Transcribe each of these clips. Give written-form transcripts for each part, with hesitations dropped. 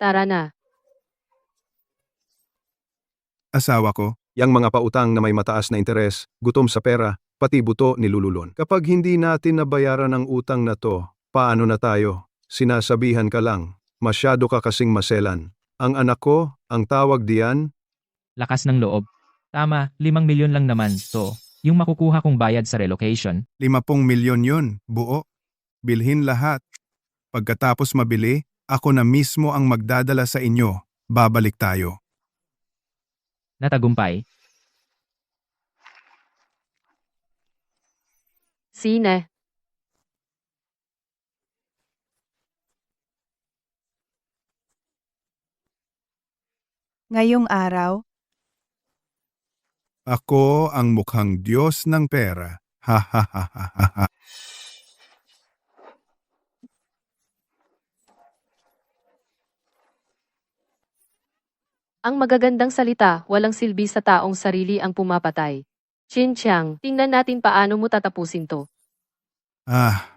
Tara na. Asawa ko, yang mga pautang na may mataas na interes, gutom sa pera, pati buto nilululon. Kapag hindi natin nabayaran ang utang na to, paano na tayo? Sinasabihan ka lang, masyado ka kasing maselan. Ang anak ko, ang tawag diyan, Lakas ng loob. Tama, 5 milyon lang naman to. Yung makukuha kong bayad sa relocation. 50 milyon yun, buo. Bilhin lahat. Pagkatapos mabili, ako na mismo ang magdadala sa inyo. Babalik tayo. Natagumpay. Sine. Ngayong araw, Ako ang mukhang Diyos ng pera. Ha ha ha ha ha ha. Ang magagandang salita, walang silbi sa taong sarili ang pumapatay. Chin-Chiang, tingnan natin paano mo tatapusin to. Ah,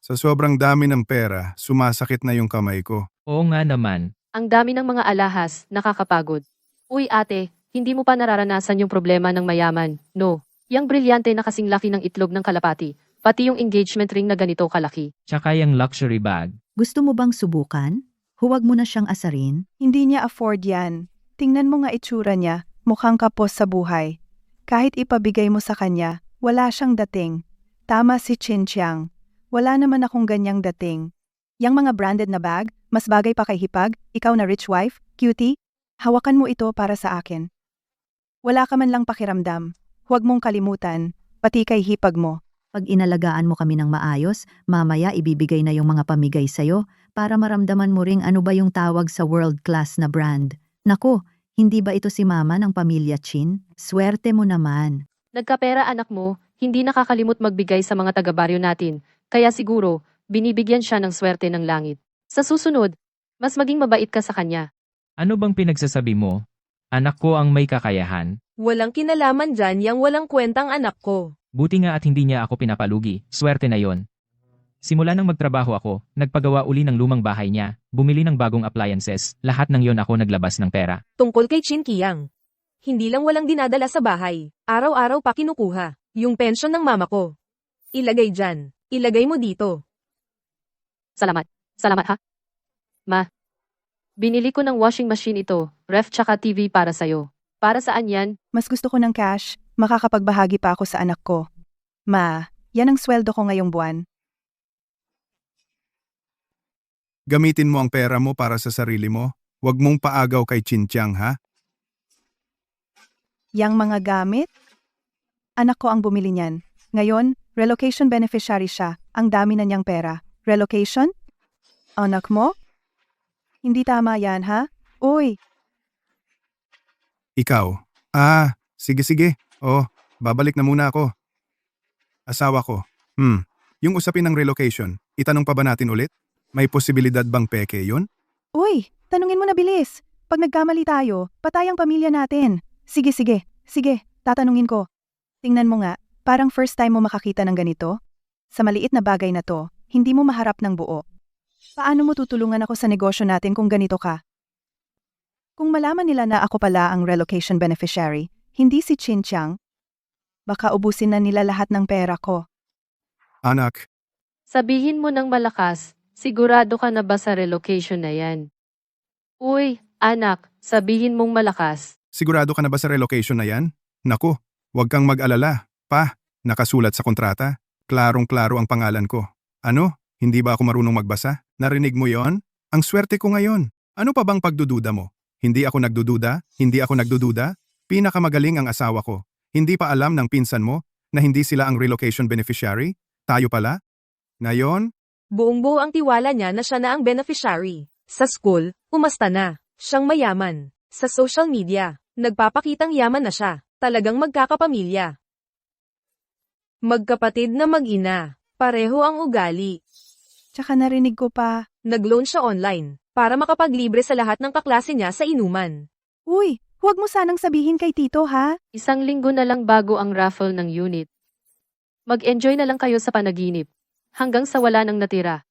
Sa sobrang dami ng pera, sumasakit na yung kamay ko. Oo nga naman. Ang dami ng mga alahas, nakakapagod. Uy ate, hindi mo pa nararanasan yung problema ng mayaman, no? Yang brilyante na kasing laki ng itlog ng kalapati, pati yung engagement ring na ganito kalaki. Tsaka yung luxury bag. Gusto mo bang subukan? Huwag mo na siyang asarin. hindi niya afford yan. Tingnan mo nga itsura niya, mukhang kapos sa buhay. Kahit ipabigay mo sa kanya, wala siyang dating. Tama si Chin Chiang. Wala naman akong ganyang dating. Yang mga branded na bag, mas bagay pa kay Hipag, ikaw na rich wife, cutie, hawakan mo ito para sa akin. Wala ka man lang pakiramdam. Huwag mong kalimutan, pati kay Hipag mo. Pag inalagaan mo kami ng maayos, mamaya ibibigay na yung mga pamigay sa'yo para maramdaman mo ring ano ba yung tawag sa world-class na brand. Nako, hindi ba ito si mama ng pamilya Chin? Swerte mo naman. Nagkapera anak mo, hindi nakakalimot magbigay sa mga taga-baryo natin, kaya siguro, binibigyan siya ng swerte ng langit. Sa susunod, mas maging mabait ka sa kanya. Ano bang pinagsasabi mo? Anak ko ang may kakayahan. Walang kinalaman dyan yang walang kwentang anak ko. Buti nga at hindi niya ako pinapalugi. Swerte na yon. Simula nang magtrabaho ako, nagpagawa uli ng lumang bahay niya, bumili ng bagong appliances, lahat ng yon ako naglabas ng pera. Tungkol kay Chin Kiang. Hindi lang walang dinadala sa bahay. Araw-araw pa kinukuha. Yung pension ng mama ko. Ilagay dyan. Ilagay mo dito. Salamat. Salamat ha. Ma. Binili ko ng washing machine ito, ref tsaka TV para sayo. Para saan yan? Mas gusto ko ng cash, makakapagbahagi pa ako sa anak ko. Ma, yan ang sweldo ko ngayong buwan. Gamitin mo ang pera mo para sa sarili mo. Huwag mong paagaw kay Chinchang, ha? Yang mga gamit? Anak ko ang bumili niyan. Ngayon, relocation beneficiary siya. Ang dami na niyang pera. Relocation? Anak mo? Hindi tama yan, ha? Uy, Ikaw. Sige. Babalik na muna ako. Asawa ko. Yung usapin ng relocation, itanong pa ba natin ulit? May posibilidad bang peke yun? uy, tanungin mo na bilis. Pag nagkamali tayo, patay ang pamilya natin. Sige, tatanungin ko. Tingnan mo nga, parang first time mo makakita ng ganito. Sa maliit na bagay na to, hindi mo maharap ng buo. Paano mo tutulungan ako sa negosyo natin kung ganito ka? Kung malaman nila na ako pala ang relocation beneficiary, hindi si Chin Chiang, baka ubusin na nila lahat ng pera ko. Anak, Sabihin mo ng malakas, sigurado ka na ba sa relocation na yan? Uy, anak, sabihin mong malakas. sigurado ka na ba sa relocation na yan? Naku, huwag kang mag-alala. Pa, nakasulat sa kontrata. Klarong-klaro ang pangalan ko. Ano? Hindi ba ako marunong magbasa? Narinig mo yon? Ang swerte ko ngayon. Ano pa bang pagdududa mo? Hindi ako nagdududa. Pinakamagaling ang asawa ko. Hindi pa alam ng pinsan mo na hindi sila ang relocation beneficiary? Tayo pala? Ngayon, Buong-buo ang tiwala niya na siya na ang beneficiary. Sa school, umasta na. Siyang mayaman. Sa social media, nagpapakitang yaman na siya. Talagang magkakapamilya. Magkapatid na mag-ina. Pareho ang ugali. Tsaka narinig ko pa, Nag-loan siya online para makapaglibre sa lahat ng kaklase niya sa inuman. uy, huwag mo sanang sabihin kay Tito ha? Isang linggo na lang bago ang raffle ng unit. Mag-enjoy na lang kayo sa panaginip. Hanggang sa wala nang natira.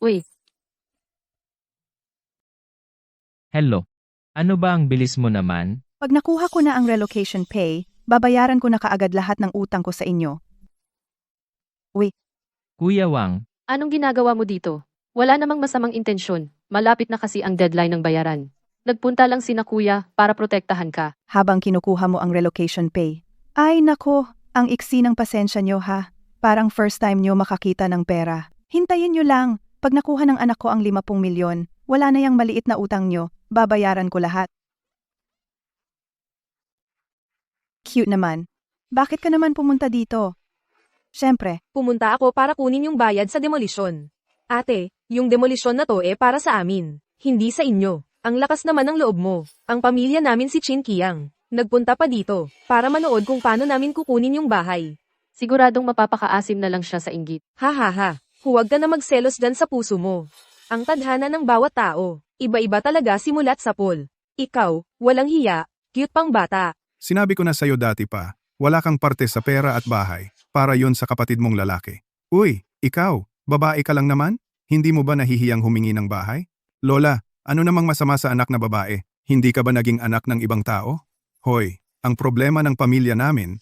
Uy, Hello. Ano ba ang bilis mo naman? Pag nakuha ko na ang relocation pay, babayaran ko na kaagad lahat ng utang ko sa inyo. Kuya Wang, anong ginagawa mo dito? Wala namang masamang intensyon. Malapit na kasi ang deadline ng bayaran. Nagpunta lang sina kuya para protektahan ka. Habang kinukuha mo ang relocation pay. Ay nako, ang iksi ng pasensya nyo ha. Parang first time nyo makakita ng pera. Hintayin nyo lang, pag nakuha ng anak ko ang 50 milyon, wala na yang maliit na utang nyo, babayaran ko lahat. Cute naman. Bakit ka naman pumunta dito? Siyempre, Pumunta ako para kunin yung bayad sa demolisyon. Ate, yung demolisyon na to para sa amin. Hindi sa inyo. Ang lakas naman ng loob mo. Ang pamilya namin si Chin Kiang. Nagpunta pa dito para manood kung paano namin kukunin yung bahay. Siguradong mapapakaasim na lang siya sa inggit. Ha ha ha. Huwag ka na magselos dyan sa puso mo. Ang tadhana ng bawat tao. Iba-iba talaga simulat sa pool. Ikaw, walang hiya, cute pang bata. Sinabi ko na sa'yo dati pa, wala kang parte sa pera at bahay, para yon sa kapatid mong lalaki. Uy, ikaw, babae ka lang naman? Hindi mo ba nahihiyang humingi ng bahay? Lola, ano namang masama sa anak na babae? Hindi ka ba naging anak ng ibang tao? Hoy, ang problema ng pamilya namin,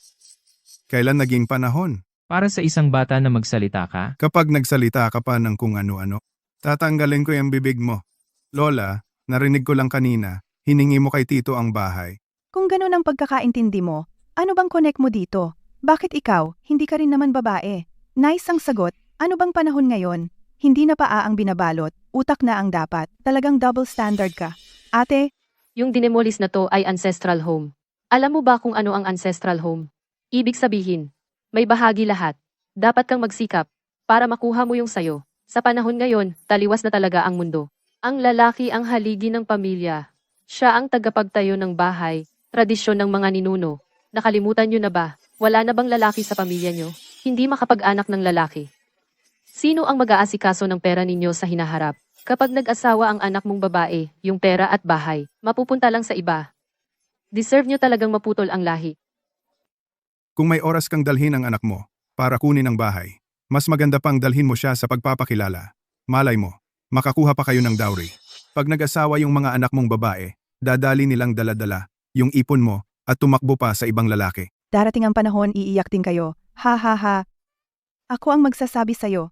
kailan naging panahon? para sa isang bata na magsalita ka, Kapag nagsalita ka pa ng kung ano-ano, tatanggalin ko yung bibig mo. Lola, narinig ko lang kanina, hiningi mo kay Tito ang bahay. kung ganun ang pagkakaintindi mo, ano bang connect mo dito? Bakit ikaw, hindi ka rin naman babae? Nice ang sagot, ano bang panahon ngayon? Hindi na paa ang binabalot, utak na ang dapat. Talagang double standard ka. Ate, Yung dinemolis na to ay ancestral home. Alam mo ba kung ano ang ancestral home? Ibig sabihin, may bahagi lahat. Dapat kang magsikap para makuha mo yung sayo. Sa panahon ngayon, taliwas na talaga ang mundo. Ang lalaki ang haligi ng pamilya. Siya ang tagapagtayo ng bahay, tradisyon ng mga ninuno. Nakalimutan nyo na ba? Wala na bang lalaki sa pamilya nyo? Hindi makapag-anak ng lalaki. Sino ang mag-aasikaso ng pera ninyo sa hinaharap? Kapag nag-asawa ang anak mong babae, yung pera at bahay, mapupunta lang sa iba. Deserve nyo talagang maputol ang lahi. Kung may oras kang dalhin ang anak mo para kunin ang bahay, mas maganda pang dalhin mo siya sa pagpapakilala. Malay mo, makakuha pa kayo ng dowry. Pag nag-asawa yung mga anak mong babae, dadali nilang dala-dala yung ipon mo at tumakbo pa sa ibang lalaki. darating ang panahon iiyak din kayo. Ha ha ha. Ako ang magsasabi sa'yo.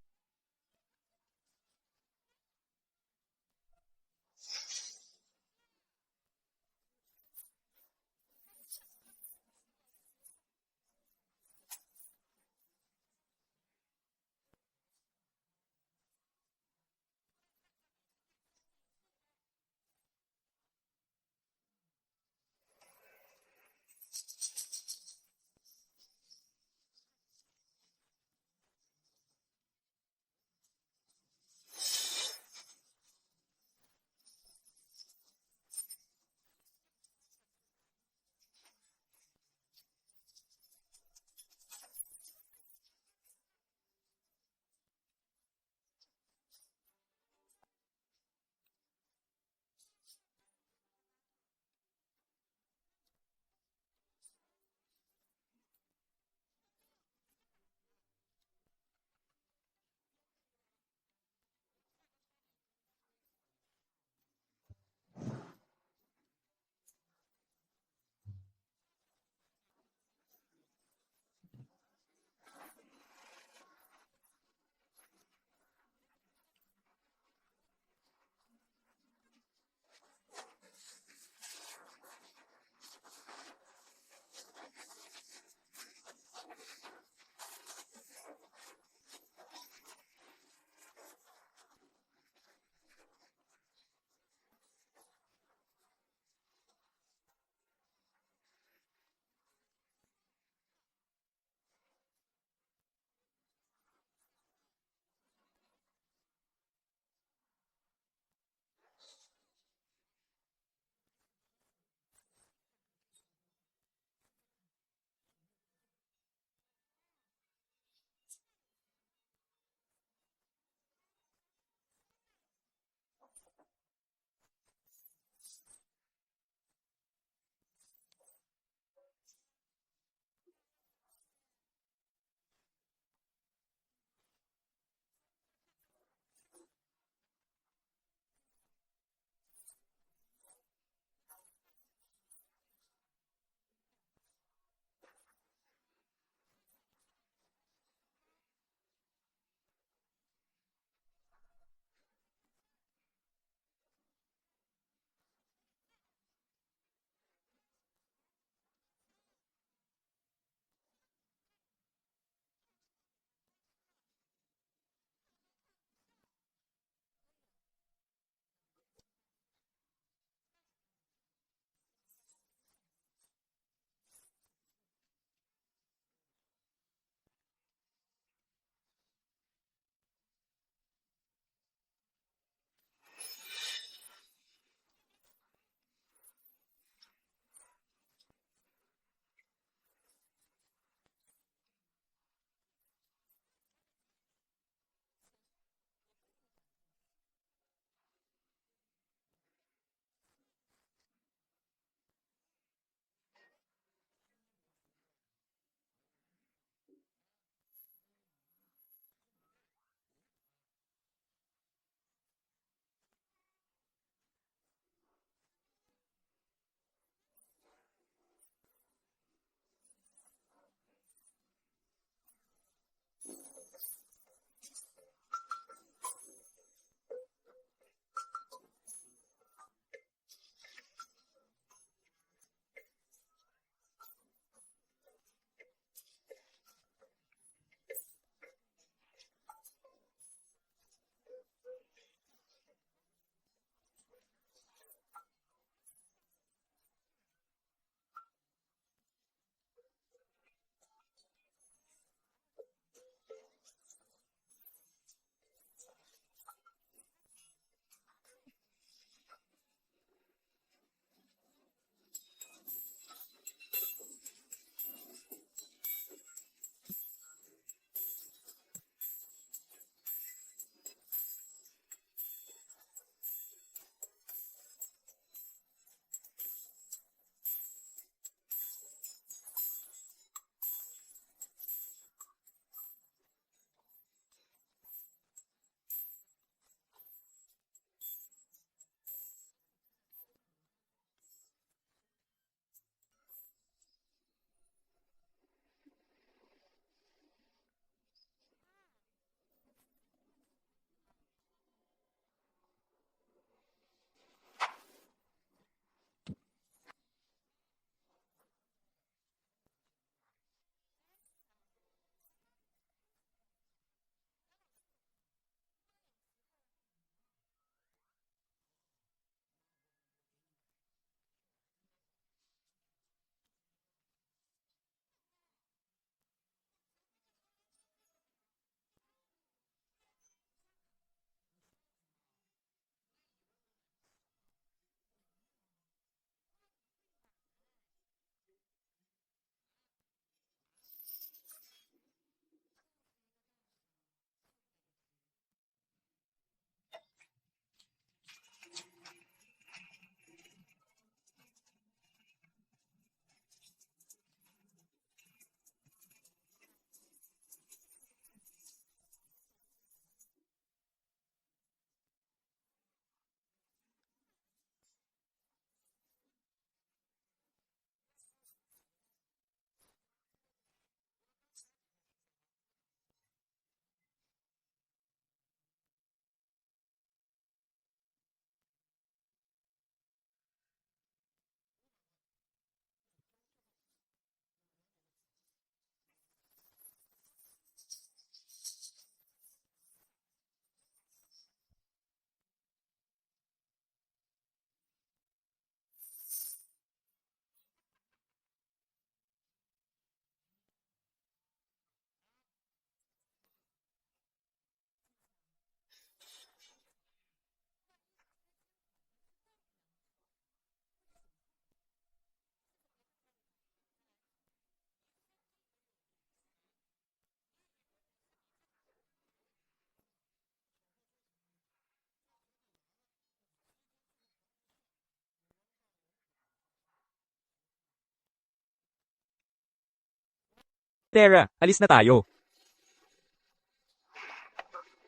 Tara, alis na tayo.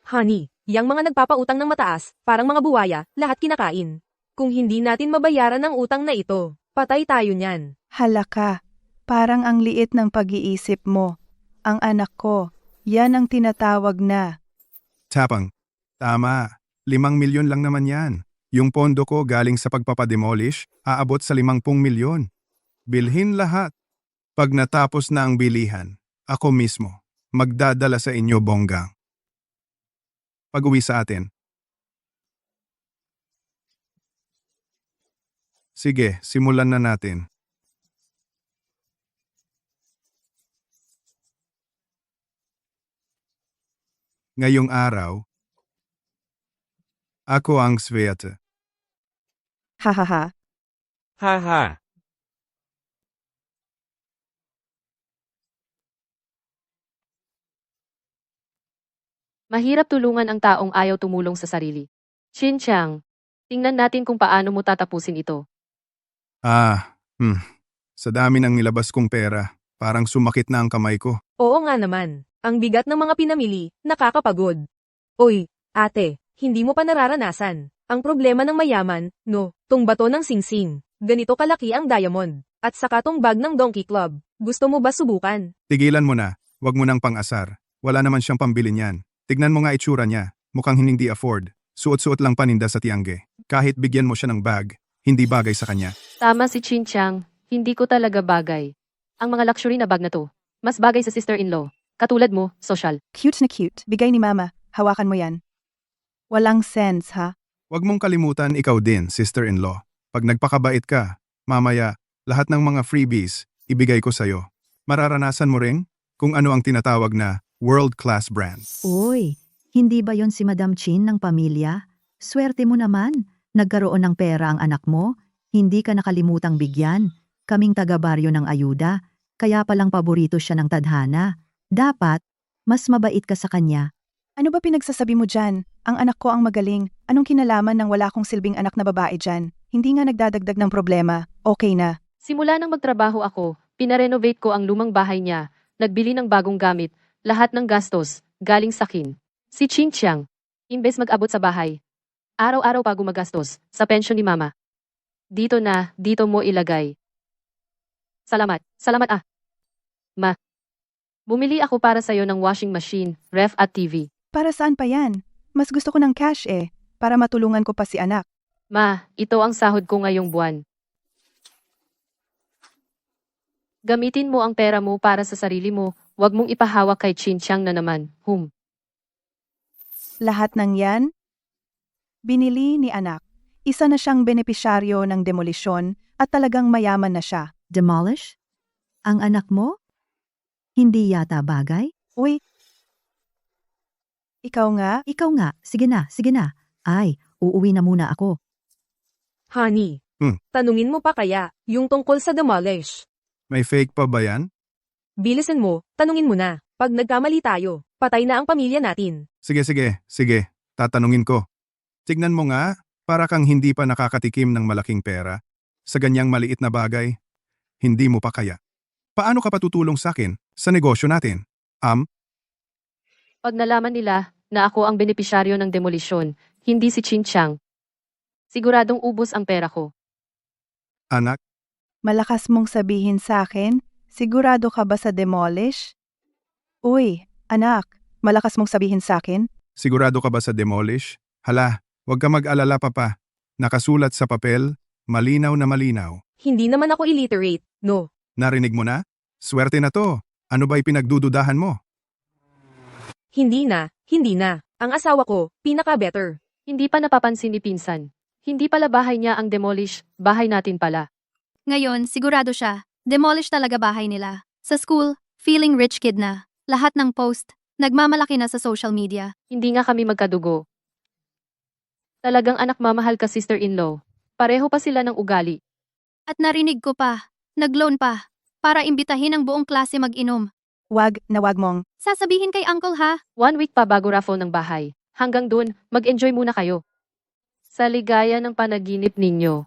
Honey, yang mga nagpapautang ng mataas, parang mga buwaya, lahat kinakain. Kung hindi natin mabayaran ang utang na ito, patay tayo niyan. Halaka, parang ang liit ng pag-iisip mo. Ang anak ko, yan ang tinatawag na. Tapang. Tama. 5 milyon lang naman yan. Yung pondo ko galing sa pagpapademolish, aabot sa 50 milyon. Bilhin lahat. Pag natapos na ang bilihan, ako mismo, magdadala sa inyo bonggang. Pag-uwi sa atin. Sige, simulan na natin. Ngayong araw, ako ang Sveta. Hahaha. Haha. Mahirap tulungan ang taong ayaw tumulong sa sarili. Chin-chang, tingnan natin kung paano mo tatapusin ito. Sa dami ng nilabas kong pera, parang sumakit na ang kamay ko. Oo nga naman, ang bigat ng mga pinamili, nakakapagod. Oy, ate, hindi mo pa nararanasan. Ang problema ng mayaman, no, tong bato ng singsing. Ganito kalaki ang diamond. At saka tong bag ng Donkey Club. Gusto mo ba subukan? Tigilan mo na, wag mo nang pang-asar. Wala naman siyang pambili niyan. Tignan mo nga itsura niya, mukhang hindi afford. Suot-suot lang paninda sa tiangge. Kahit bigyan mo siya ng bag, hindi bagay sa kanya. Tama si Chin-chang, hindi ko talaga bagay. Ang mga luxury na bag na to, mas bagay sa sister-in-law. Katulad mo, social. Cute na cute. Bigay ni mama. Hawakan mo yan. Walang sense, ha? Wag mong kalimutan ikaw din, sister-in-law. Pag nagpakabait ka, mamaya, lahat ng mga freebies, ibigay ko sa'yo. Mararanasan mo rin kung ano ang tinatawag na world-class brand. Uy, hindi ba yon si Madam Chin ng pamilya? Swerte mo naman. Nagkaroon ng pera ang anak mo. Hindi ka nakalimutang bigyan. Kaming taga-baryo ng ayuda. Kaya palang paborito siya ng tadhana. Dapat, mas mabait ka sa kanya. Ano ba pinagsasabi mo dyan? Ang anak ko ang magaling. Anong kinalaman ng wala kong silbing anak na babae dyan? Hindi nga nagdadagdag ng problema. Okay na. Simula nang magtrabaho ako, pinarenovate ko ang lumang bahay niya, nagbili ng bagong gamit, lahat ng gastos, galing sa akin. Si Chin-chang, imbes mag-abot sa bahay, araw-araw pa gumagastos sa pensyon ni mama. Dito mo ilagay. Salamat Ma. Bumili ako para sa'yo ng washing machine, ref at TV. Para saan pa yan? Mas gusto ko ng cash para matulungan ko pa si anak. Ma, ito ang sahod ko ngayong buwan. Gamitin mo ang pera mo para sa sarili mo, wag mong ipahawak kay Chin-chang na naman. Lahat ng yan, binili ni anak. Isa na siyang benepisyaryo ng demolisyon at talagang mayaman na siya. Demolish? Ang anak mo? Hindi yata bagay? Uy, ikaw nga? Ikaw nga, sige na. Ay, uuwi na muna ako. Honey, tanungin mo pa kaya, yung tungkol sa demolish. May fake pa ba yan? Bilisan mo, tanungin mo na. Pag nagkamali tayo, patay na ang pamilya natin. Sige. Tatanungin ko. Tignan mo nga, para kang hindi pa nakakatikim ng malaking pera. Sa ganyang maliit na bagay, hindi mo pa kaya. Paano ka patutulong sa akin sa negosyo natin? Pag nalaman nila na ako ang benepisyaryo ng demolisyon, hindi si Chin-chang, siguradong ubos ang pera ko. Anak, Malakas mong sabihin sa akin, sigurado ka ba sa demolish? Uy, anak, malakas mong sabihin sa akin? sigurado ka ba sa demolish? Hala, huwag ka mag-alala papa. Nakasulat sa papel, malinaw na malinaw. Hindi naman ako illiterate, no. Narinig mo na? Swerte na to. Ano ba'y pinagdududahan mo? Hindi na. Ang asawa ko, pinaka-better. Hindi pa napapansin ni Pinsan. Hindi pala bahay niya ang demolish, bahay natin pala. Ngayon, sigurado siya. Demolish talaga bahay nila. Sa school, feeling rich kid na. Lahat ng post, nagmamalaki na sa social media. Hindi nga kami magkadugo. Talagang anak mamahal ka sister-in-law. Pareho pa sila ng ugali. At narinig ko pa, nag-loan pa, para imbitahin ang buong klase mag-inom. Wag mong. Sasabihin kay uncle ha? 1 week pa bago raffle ng bahay. Hanggang dun, mag-enjoy muna kayo. Sa ligaya ng panaginip ninyo.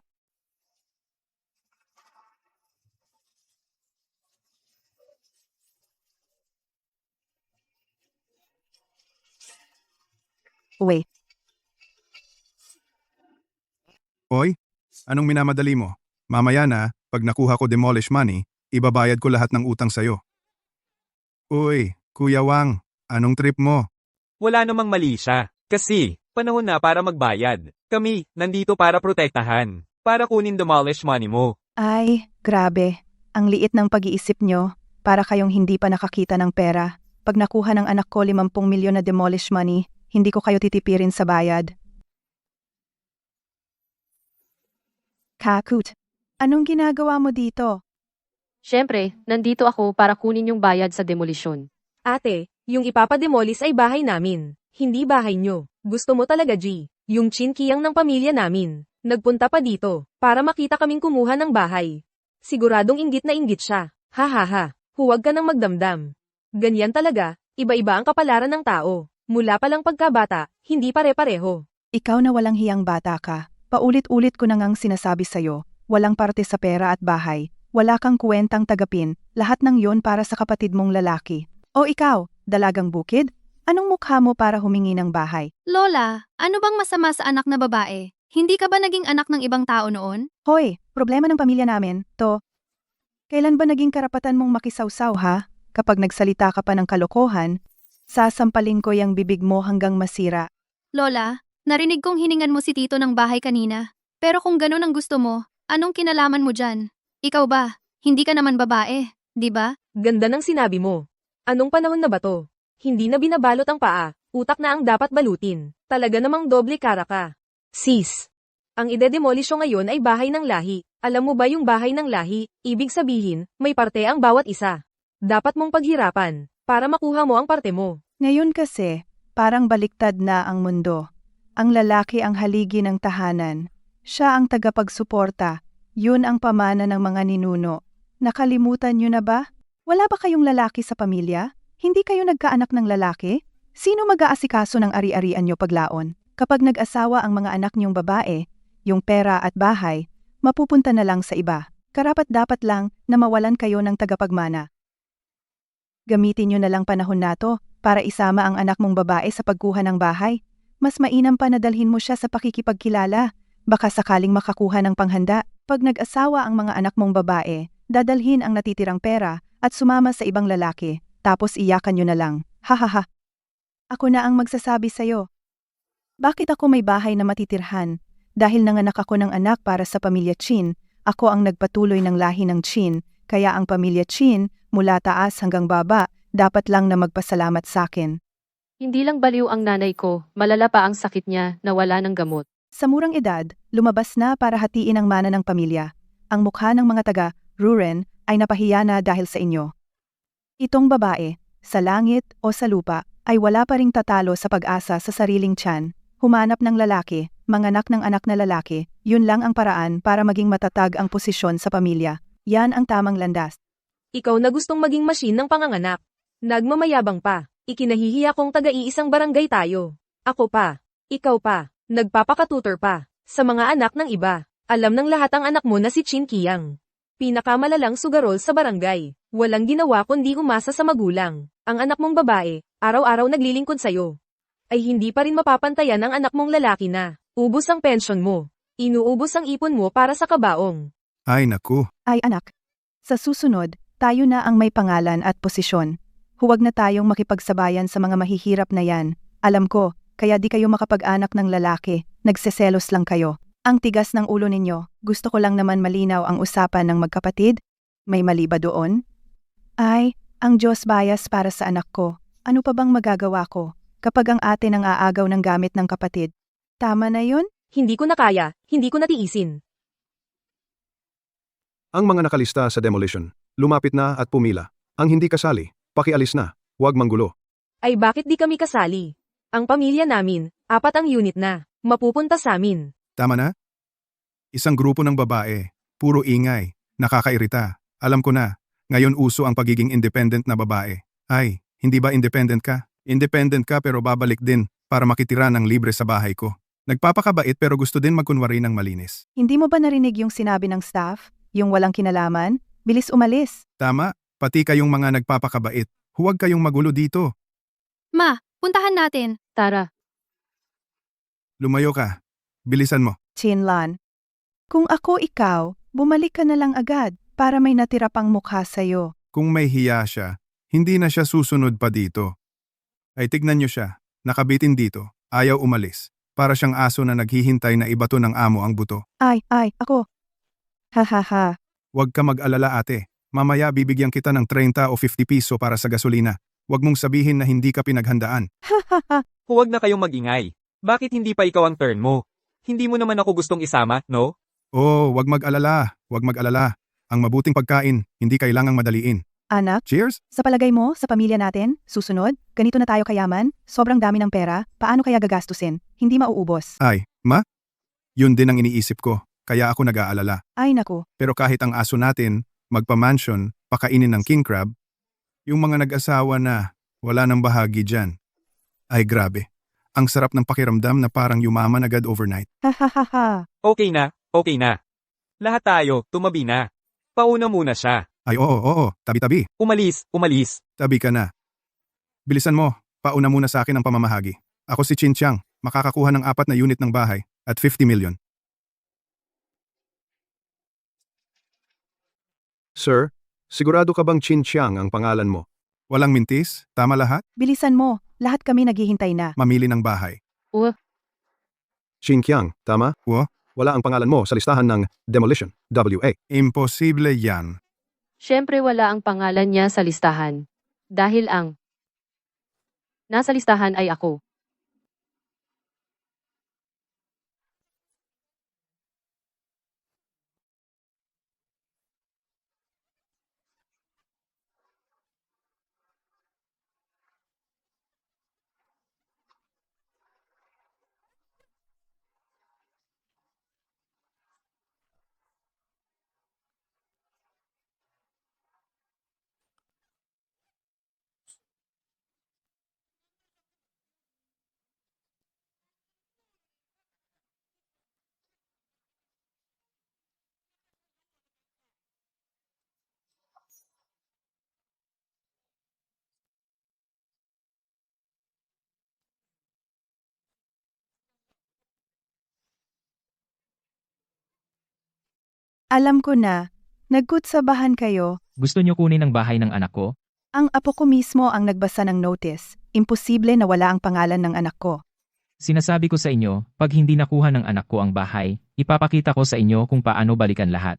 Uwi. Hoy, anong minamadali mo? Mamaya na, pag nakuha ko demolish money, ibabayad ko lahat ng utang sa'yo. Uy, Kuya Wang, anong trip mo? Wala namang mali siya. Kasi, panahon na para magbayad. Kami, nandito para protektahan. Para kunin demolish money mo. Ay, grabe. Ang liit ng pag-iisip nyo. Para kayong hindi pa nakakita ng pera. Pag nakuha ng anak ko 50 milyon na demolish money, hindi ko kayo titipirin sa bayad. Kakut, anong ginagawa mo dito? Siyempre, nandito ako para kunin yung bayad sa demolisyon. Ate, yung ipapademolis ay bahay namin. Hindi bahay nyo. Gusto mo talaga, G. Yung Chin Kiyang ng pamilya namin. Nagpunta pa dito, para makita kaming kumuha ng bahay. Siguradong inggit na inggit siya. Ha ha ha. Huwag ka nang magdamdam. Ganyan talaga, iba-iba ang kapalaran ng tao. Mula pa lang pagkabata, hindi pare-pareho. Ikaw na walang hiyang bata ka. Paulit-ulit ko na ngang sinasabi sa'yo, walang parte sa pera at bahay. Wala kang kwentang tagapin, lahat ng yon para sa kapatid mong lalaki. O ikaw, dalagang bukid? Anong mukha mo para humingi ng bahay? Lola, ano bang masama sa anak na babae? Hindi ka ba naging anak ng ibang tao noon? Hoy, problema ng pamilya namin, to. Kailan ba naging karapatan mong makisawsaw ha? Kapag nagsalita ka pa ng kalokohan, sasampalin ko yung bibig mo hanggang masira. Lola, narinig kong hiningan mo si Tito ng bahay kanina. Pero kung ganun ang gusto mo, anong kinalaman mo dyan? Ikaw ba? Hindi ka naman babae, di ba? Ganda ng sinabi mo. Anong panahon na ba to? Hindi na binabalot ang paa, utak na ang dapat balutin. Talaga namang doble kara ka. Sis. Ang idedemolisyo ngayon ay bahay ng lahi. Alam mo ba yung bahay ng lahi, ibig sabihin, may parte ang bawat isa. Dapat mong paghirapan, para makuha mo ang parte mo. Ngayon kasi, parang baliktad na ang mundo. Ang lalaki ang haligi ng tahanan. Siya ang tagapagsuporta. Yun ang pamana ng mga ninuno. Nakalimutan nyo na ba? Wala ba kayong lalaki sa pamilya? Hindi kayo nagkaanak ng lalaki? Sino mag-aasikaso ng ari-arian nyo paglaon? Kapag nag-asawa ang mga anak nyong babae, yung pera at bahay, mapupunta na lang sa iba. Karapat-dapat lang na mawalan kayo ng tagapagmana. Gamitin nyo na lang panahon nato para isama ang anak mong babae sa pagkuha ng bahay. Mas mainam pa na dalhin mo siya sa pakikipagkilala. Baka sakaling makakuha ng panghanda. Pag nag-asawa ang mga anak mong babae, dadalhin ang natitirang pera at sumama sa ibang lalaki, tapos iyakan nyo na lang. Hahaha. Ako na ang magsasabi sa'yo. Bakit ako may bahay na matitirhan? Dahil nanganak ako ng anak para sa pamilya Chin, ako ang nagpatuloy ng lahi ng Chin, kaya ang pamilya Chin, mula taas hanggang baba, dapat lang na magpasalamat sa akin. Hindi lang baliw ang nanay ko, malala pa ang sakit niya na wala ng gamot. Sa murang edad, lumabas na para hatiin ang mana ng pamilya. Ang mukha ng mga taga-Ruren ay napahiya na dahil sa inyo. Itong babae, sa langit o sa lupa, ay wala pa ring tatalo sa pag-asa sa sariling tiyan. Humanap ng lalaki, manganak ng anak na lalaki, yun lang ang paraan para maging matatag ang posisyon sa pamilya. Yan ang tamang landas. Ikaw na gustong maging machine ng panganganak. Nagmamayabang pa. Ikinahihiya kong taga-iisang barangay tayo. Ako pa. Ikaw pa. Nagpapakatutor pa. Sa mga anak ng iba. Alam ng lahat ang anak mo na si Chin Kiyang. Pinakamalalang sugarol sa barangay. Walang ginawa kundi umasa sa magulang. Ang anak mong babae, araw-araw naglilingkod sa'yo. Ay hindi pa rin mapapantayan ang anak mong lalaki na. Ubus ang pensyon mo. Inuubos ang ipon mo para sa kabaong. Ay naku, Ay anak, sa susunod, tayo na ang may pangalan at posisyon. Huwag na tayong makipagsabayan sa mga mahihirap na yan. Alam ko, kaya di kayo makapag-anak ng lalaki, nagseselos lang kayo. Ang tigas ng ulo ninyo, gusto ko lang naman malinaw ang usapan ng magkapatid. May mali ba doon? Ay, ang Diyos bias para sa anak ko. Ano pa bang magagawa ko kapag ang ate nang aagaw ng gamit ng kapatid? Tama na yun? Hindi ko na kaya, hindi ko natiisin. ang mga nakalista sa demolition, lumapit na at pumila. Ang hindi kasali, pakialis na, huwag manggulo. Ay bakit di kami kasali? Ang pamilya namin, 4 ang unit na. Mapupunta sa amin. Tama na? Isang grupo ng babae, puro ingay, nakakairita. Alam ko na, ngayon uso ang pagiging independent na babae. Ay, hindi ba independent ka? Independent ka pero babalik din para makitira ng libre sa bahay ko. Nagpapakabait pero gusto din magkunwari ng malinis. Hindi mo ba narinig yung sinabi ng staff? Yung walang kinalaman? Bilis umalis. Tama, pati kayong mga nagpapakabait. Huwag kayong magulo dito. Ma, puntahan natin. Tara. Lumayo ka. Bilisan mo. Chinlan. Kung ako ikaw, bumalik ka na lang agad para may natira pang mukha sa'yo. Kung may hiya siya, hindi na siya susunod pa dito. Ay tignan niyo siya. Nakabitin dito. Ayaw umalis. Para siyang aso na naghihintay na ibato ng amo ang buto. Ay, ako. Ha ha ha. Huwag ka mag-alala ate. Mamaya bibigyan kita ng 30 o 50 piso para sa gasolina. Huwag mong sabihin na hindi ka pinaghandaan. Ha ha ha. Huwag na kayong magingay. Bakit hindi pa ikaw ang turn mo? Hindi mo naman ako gustong isama, no? Oo, huwag mag-alala. Huwag mag-alala. Ang mabuting pagkain, hindi kailangang madaliin. Anak, Cheers! sa palagay mo, sa pamilya natin, susunod, ganito na tayo kayaman, sobrang dami ng pera, paano kaya gagastusin? Hindi mauubos. Ay, ma? Yun din ang iniisip ko. Kaya ako nag-aalala. Ay naku, Pero kahit ang aso natin, magpa-mansion, pakainin ng king crab, yung mga nag-asawa na wala nang bahagi dyan. Ay grabe. Ang sarap ng pakiramdam na parang yumaman agad overnight. ha ha ha ha. Okay na, okay na. Lahat tayo, tumabi na. Pauna muna siya. Ay oo, tabi-tabi. Umalis, umalis. Tabi ka na. Bilisan mo, pauna muna sa akin ang pamamahagi. Ako si Chin Chiang, makakakuha ng 4 na unit ng bahay at 50 million. Sir, sigurado ka bang Chin Chiang ang pangalan mo? Walang mintis, tama lahat, Bilisan mo, lahat kami naghihintay na. mamili ng bahay. Chin Chiang, tama? Wo? Wala ang pangalan mo sa listahan ng Demolition, WA. Imposible yan. Siyempre wala ang pangalan niya sa listahan. Dahil ang nasa listahan ay ako. Alam ko na, nagkutsabahan kayo, Gusto niyo kunin ang bahay ng anak ko? ang apo ko mismo ang nagbasa ng notice. Imposible na wala ang pangalan ng anak ko. Sinasabi ko sa inyo, pag hindi nakuha ng anak ko ang bahay, ipapakita ko sa inyo kung paano balikan lahat.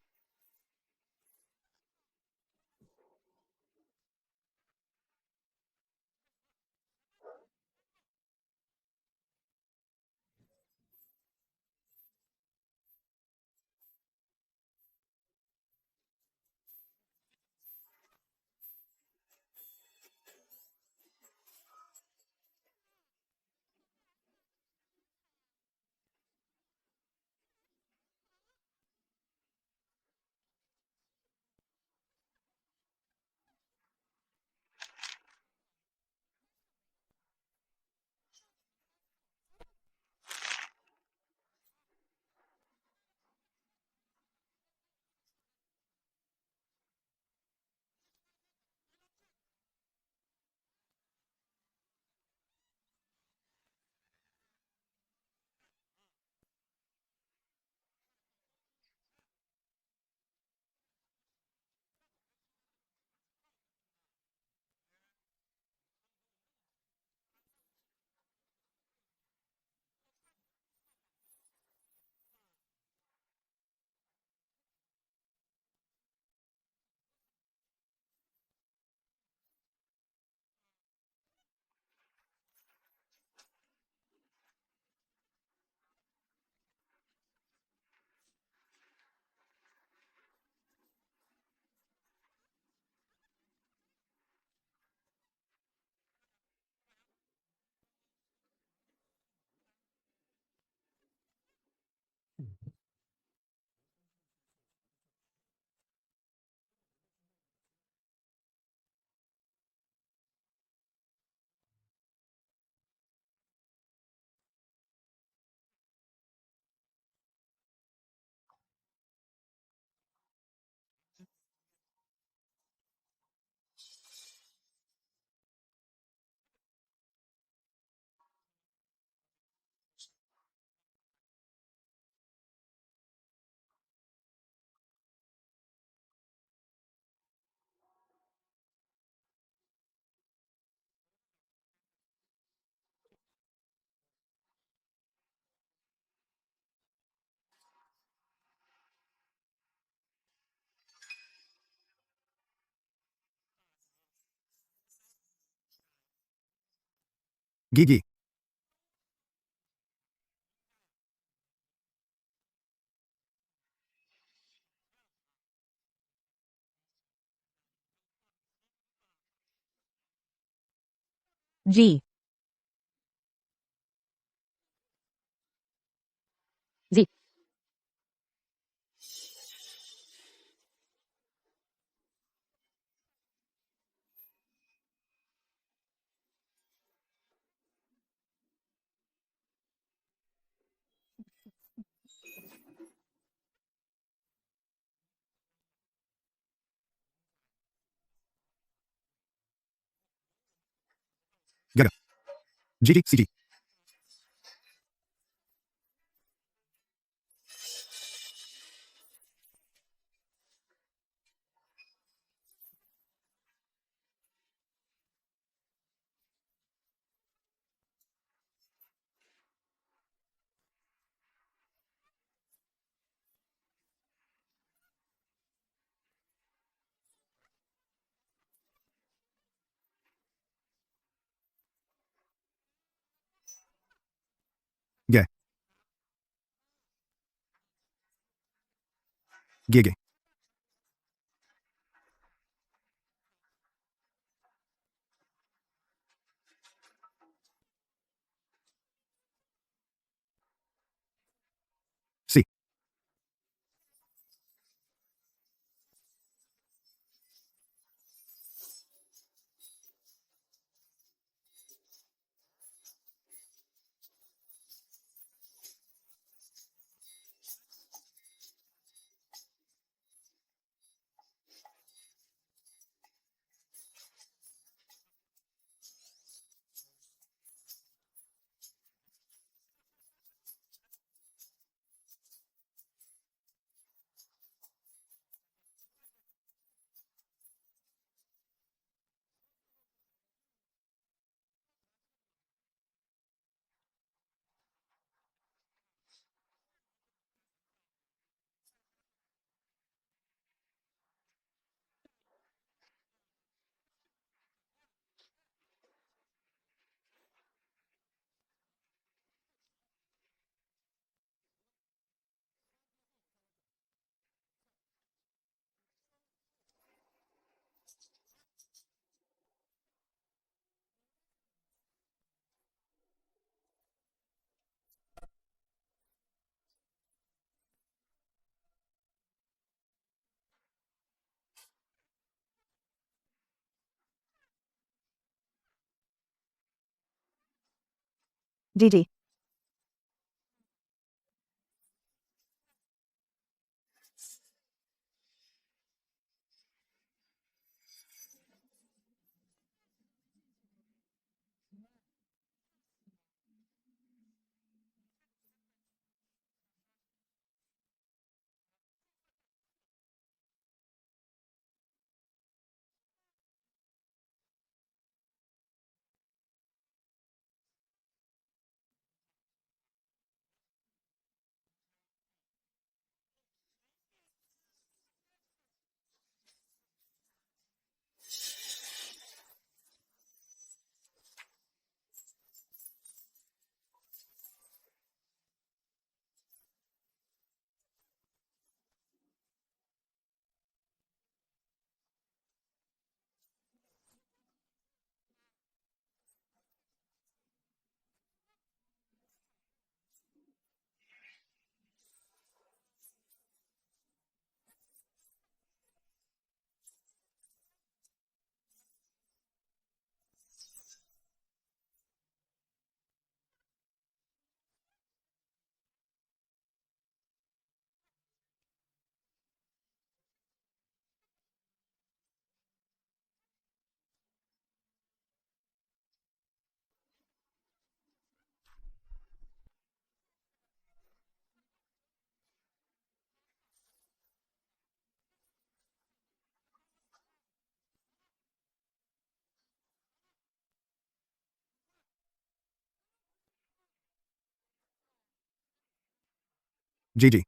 Gigi, G. Z. Gaga. Gigi, CG. Ge. Gigi. C. Gigi. Gigi.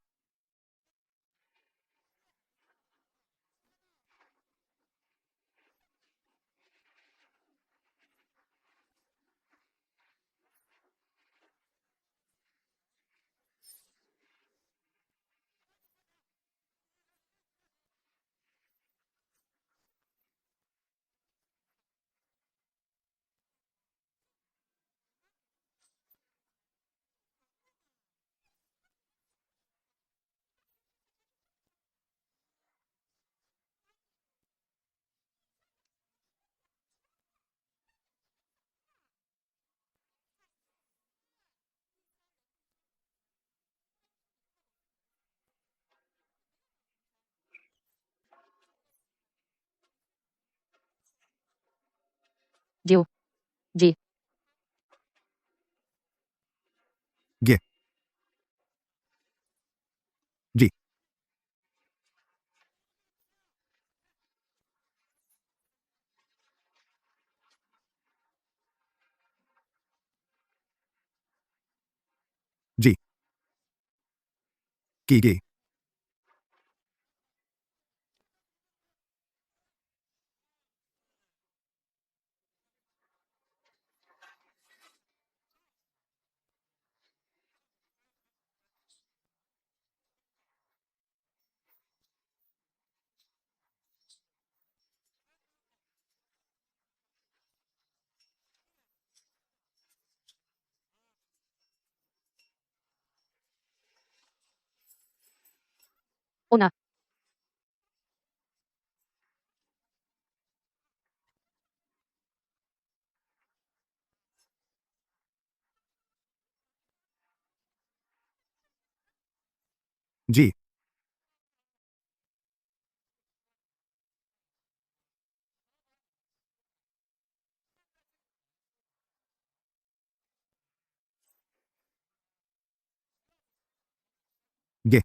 Jiw. G. G. G. G. Gigi. Una. G. G.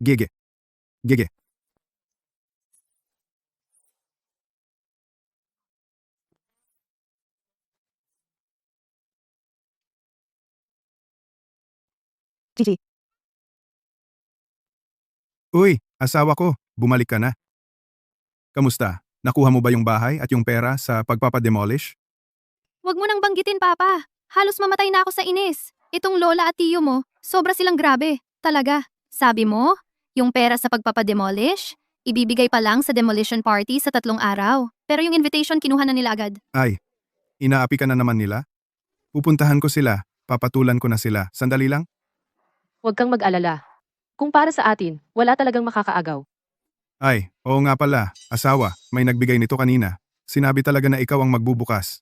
Gigi. Gigi. Gigi. Uy, asawa ko, bumalik ka na. Kamusta? Nakuha mo ba yung bahay at yung pera sa pagpapademolish? Huwag mo nang banggitin, Papa. Halos mamatay na ako sa inis. Itong lola at tiyo mo, sobra silang grabe. Talaga. Sabi mo, yung pera sa pagpapademolish, ibibigay pa lang sa demolition party sa 3 araw. Pero yung invitation kinuha na nila agad. Ay, inaapi ka na naman nila? Pupuntahan ko sila, papatulan ko na sila. Sandali lang. Huwag kang mag-alala. Kung para sa atin, wala talagang makakaagaw. Ay, oo nga pala, asawa, may nagbigay nito kanina. Sinabi talaga na ikaw ang magbubukas.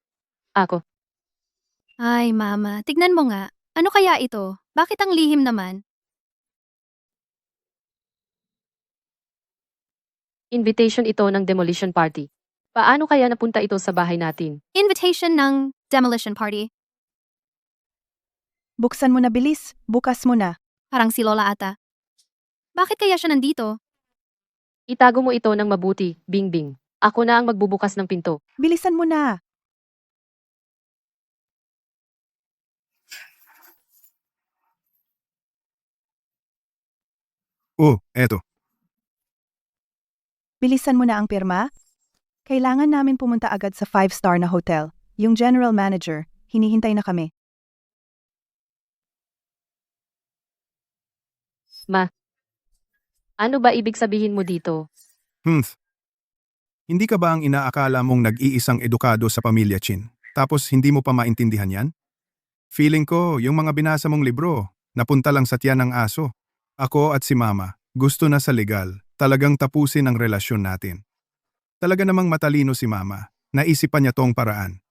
Ako. Ay, Mama, tignan mo nga. Ano kaya ito? Bakit ang lihim naman? Invitation ito ng demolition party. Paano kaya napunta ito sa bahay natin? Invitation ng demolition party. Buksan mo na bilis. Bukas mo na. Parang si Lola ata. Bakit kaya siya nandito? Itago mo ito ng mabuti, Bingbing. Ako na ang magbubukas ng pinto. Bilisan mo na. Oh, eto. Bilisan mo na ang pirma. Kailangan namin pumunta agad sa 5-star na hotel. Yung general manager, hinihintay na kami. Ano ba ibig sabihin mo dito? Hindi ka ba ang inaakala mong nag-iisang edukado sa pamilya Chin? Tapos hindi mo pa maintindihan yan? Feeling ko, yung mga binasa mong libro, Napunta lang sa tiyan ng aso. Ako at si Mama, gusto na sa legal, talagang tapusin ang relasyon natin. Talaga namang matalino si Mama. Naisipan niya tong paraan.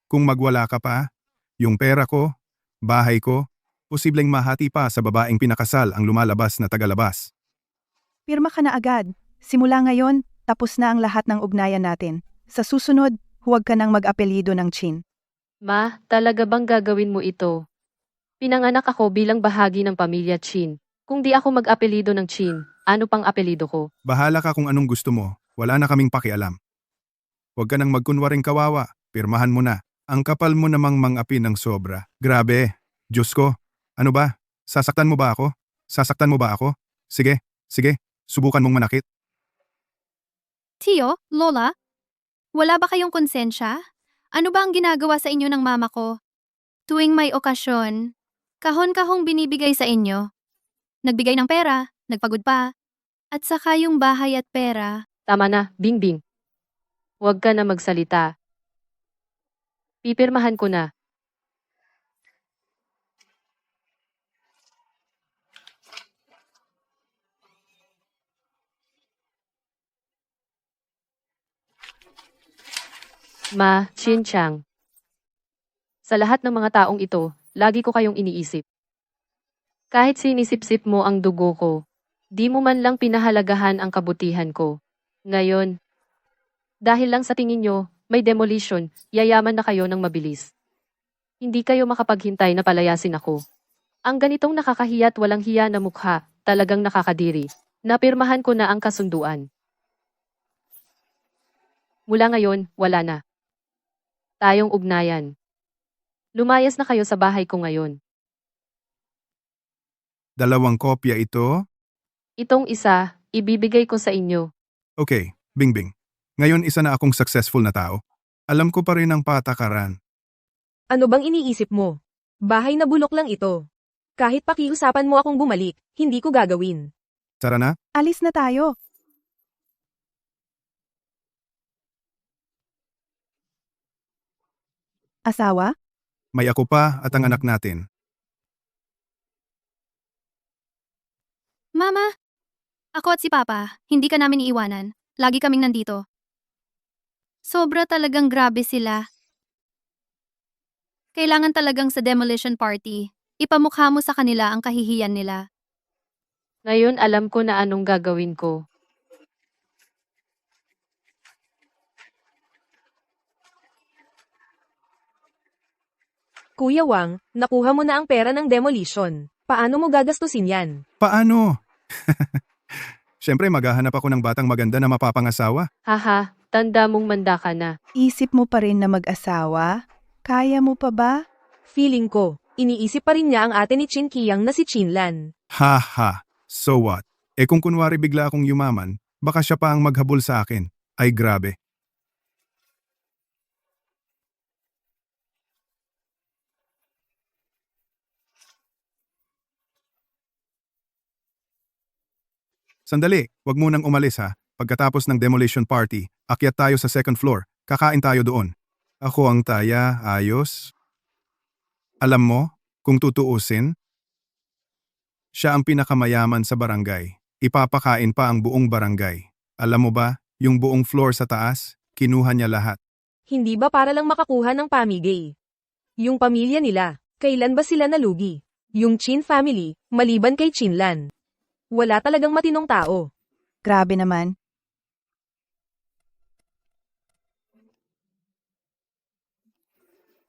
Kung magwala ka pa, yung pera ko, bahay ko, posibleng mahati pa sa babaeng pinakasal ang lumalabas na tagalabas. Pirma ka na agad. Simula ngayon, tapos na ang lahat ng ugnayan natin. Sa susunod, huwag ka nang mag-apelido ng Chin. Ma, talaga bang gagawin mo ito? Pinanganak ako bilang bahagi ng pamilya Chin. Kung di ako mag-apelido ng Chin, ano pang apelido ko? Bahala ka kung anong gusto mo, wala na kaming pakialam. Huwag ka nang magkunwaring kawawa, pirmahan mo na. Ang kapal mo namang mang-api ng sobra. Grabe, Diyos ko. Ano ba? Sasaktan mo ba ako? Sasaktan mo ba ako? Sige, subukan mong manakit. Tio, Lola, wala ba kayong konsensya? Ano ba ang ginagawa sa inyo ng mama ko? Tuwing may okasyon, kahon-kahong binibigay sa inyo. Nagbigay ng pera, nagpagod pa, at saka yung bahay at pera. Tama na, Bingbing. Huwag ka na magsalita. Pipirmahan ko na. Ma, Chin-chang. Sa lahat ng mga taong ito, lagi ko kayong iniisip. Kahit sinisip-sip mo ang dugo ko, di mo man lang pinahalagahan ang kabutihan ko. Ngayon, dahil lang sa tingin nyo, may demolition, yayaman na kayo ng mabilis. Hindi kayo makapaghintay na palayasin ako. Ang ganitong nakakahiya at walang hiya na mukha, talagang nakakadiri. Napirmahan ko na ang kasunduan. Mula ngayon, wala na tayong ugnayan. Lumayas na kayo sa bahay ko ngayon. 2 kopya ito? Itong isa, ibibigay ko sa inyo. Okay, Bingbing. Ngayon isa na akong successful na tao. Alam ko pa rin ang patakaran. Ano bang iniisip mo? Bahay na bulok lang ito. Kahit pakiusapan mo akong bumalik, hindi ko gagawin. Tara na? Alis na tayo. Asawa? May ako pa at ang anak natin. Mama, ako at si Papa, hindi ka namin iiwanan. Lagi kaming nandito. Sobra talagang grabe sila. Kailangan talagang sa demolition party, ipamukha mo sa kanila ang kahihiyan nila. Ngayon alam ko na anong gagawin ko. Kuya Wang, nakuha mo na ang pera ng demolition. Paano mo gagastusin yan? Paano? Siyempre maghahanap ako ng batang maganda na mapapangasawa. Haha, tanda mong manda ka na. Isip mo pa rin na mag-asawa? Kaya mo pa ba? Feeling ko, iniisip pa rin niya ang ate ni Chin Kiyang na si Chinlan. Ha. So what? Kung kunwari bigla akong yumaman, baka siya pa ang maghabol sa akin. Ay grabe. Sandali, wag munang umalis ha. Pagkatapos ng demolition party, akyat tayo sa second floor. Kakain tayo doon. Ako ang taya, ayos. Alam mo, kung tutuusin, siya ang pinakamayaman sa barangay. Ipapakain pa ang buong barangay. Alam mo ba, yung buong floor sa taas, kinuha niya lahat. Hindi ba para lang makakuha ng pamigay? Yung pamilya nila, kailan ba sila nalugi? Yung Chin family, maliban kay Chinlan. Wala talagang matinong tao. Grabe naman.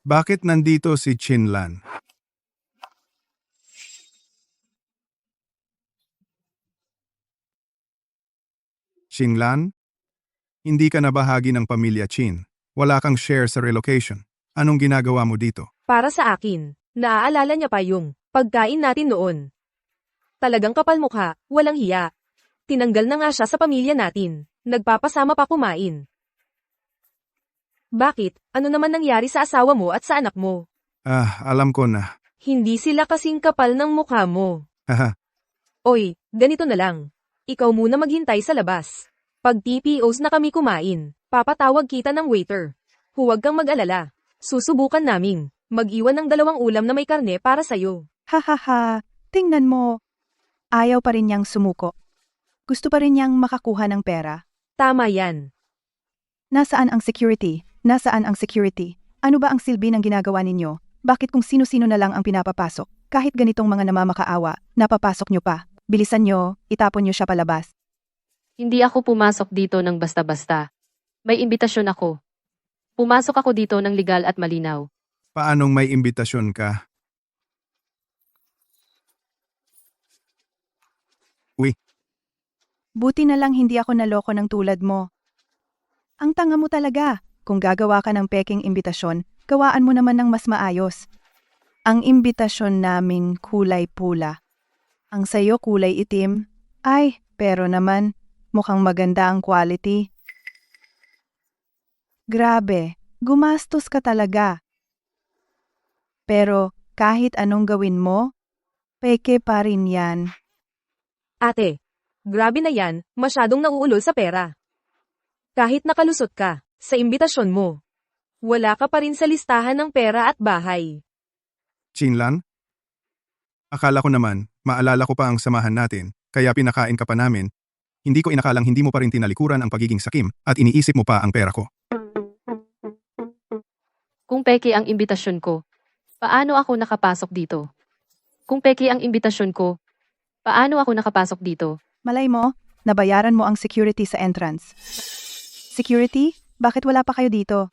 Bakit nandito si Chinlan? Chinlan? Hindi ka na bahagi ng pamilya Chin. Wala kang share sa relocation. Anong ginagawa mo dito? Para sa akin, naaalala niya pa yung pagkain natin noon. Talagang kapal mukha, walang hiya. Tinanggal na nga siya sa pamilya natin. Nagpapasama pa kumain. Bakit? Ano naman nangyari sa asawa mo at sa anak mo? Alam ko na. Hindi sila kasing kapal ng mukha mo. Haha. Oy, ganito na lang. Ikaw muna maghintay sa labas. Pag TPOs na kami kumain, papatawag kita ng waiter. Huwag kang mag-alala. Susubukan naming mag-iwan ng 2 ulam na may karne para sa'yo. Hahaha, Tingnan mo. Ayaw pa rin niyang sumuko. Gusto pa rin niyang makakuha ng pera. Tama yan. Nasaan ang security? Nasaan ang security? Ano ba ang silbi ng ginagawa ninyo? Bakit kung sino-sino na lang ang pinapapasok? Kahit ganitong mga namamakaawa, napapasok nyo pa. Bilisan nyo, itapon nyo siya palabas. Hindi ako pumasok dito ng basta-basta. May imbitasyon ako. Pumasok ako dito ng legal at malinaw. Paanong may imbitasyon ka? Buti na lang hindi ako naloko ng tulad mo. Ang tanga mo talaga. Kung gagawa ka ng peking imbitasyon, gawaan mo naman ng mas maayos. Ang imbitasyon naming kulay pula. Ang sayo kulay itim. Ay, pero naman, mukhang maganda ang quality. Grabe, gumastos ka talaga. Pero kahit anong gawin mo, peke pa rin yan. Ate, grabe na yan, masyadong nauulol sa pera. Kahit nakalusot ka, sa imbitasyon mo, wala ka pa rin sa listahan ng pera at bahay. Chinlan? Akala ko naman, maalala ko pa ang samahan natin, kaya pinakain ka pa namin. Hindi ko inakalang hindi mo pa rin tinalikuran ang pagiging sakim at iniisip mo pa ang pera ko. Kung peke ang imbitasyon ko, paano ako nakapasok dito? Kung peke ang imbitasyon ko, paano ako nakapasok dito? Malay mo, nabayaran mo ang security sa entrance. Security? Bakit wala pa kayo dito?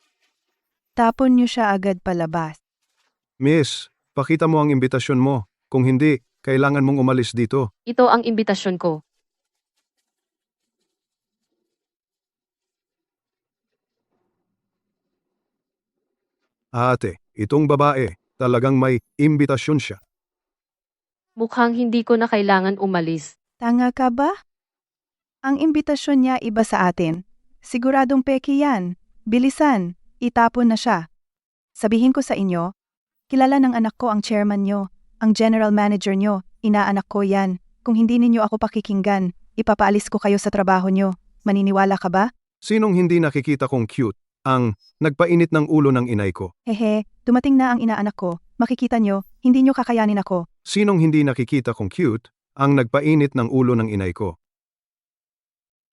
Tapon niyo siya agad palabas. Miss, pakita mo ang imbitasyon mo. Kung hindi, kailangan mong umalis dito. Ito ang imbitasyon ko. Ate, itong babae, talagang may imbitasyon siya. Mukhang hindi ko na kailangan umalis. Tanga ka ba? Ang imbitasyon niya iba sa atin. Siguradong peki yan. Bilisan, itapon na siya. Sabihin ko sa inyo, kilala ng anak ko ang chairman nyo, ang general manager nyo, inaanak ko yan. Kung hindi ninyo ako pakikinggan, ipapaalis ko kayo sa trabaho nyo. Maniniwala ka ba? Sinong hindi nakikita kong cute? Ang nagpainit ng ulo ng inay ko. Hehe, dumating na ang inaanak ko. Makikita nyo, hindi nyo kakayanin ako. Sinong hindi nakikita kong cute? Ang nagpainit ng ulo ng inay ko.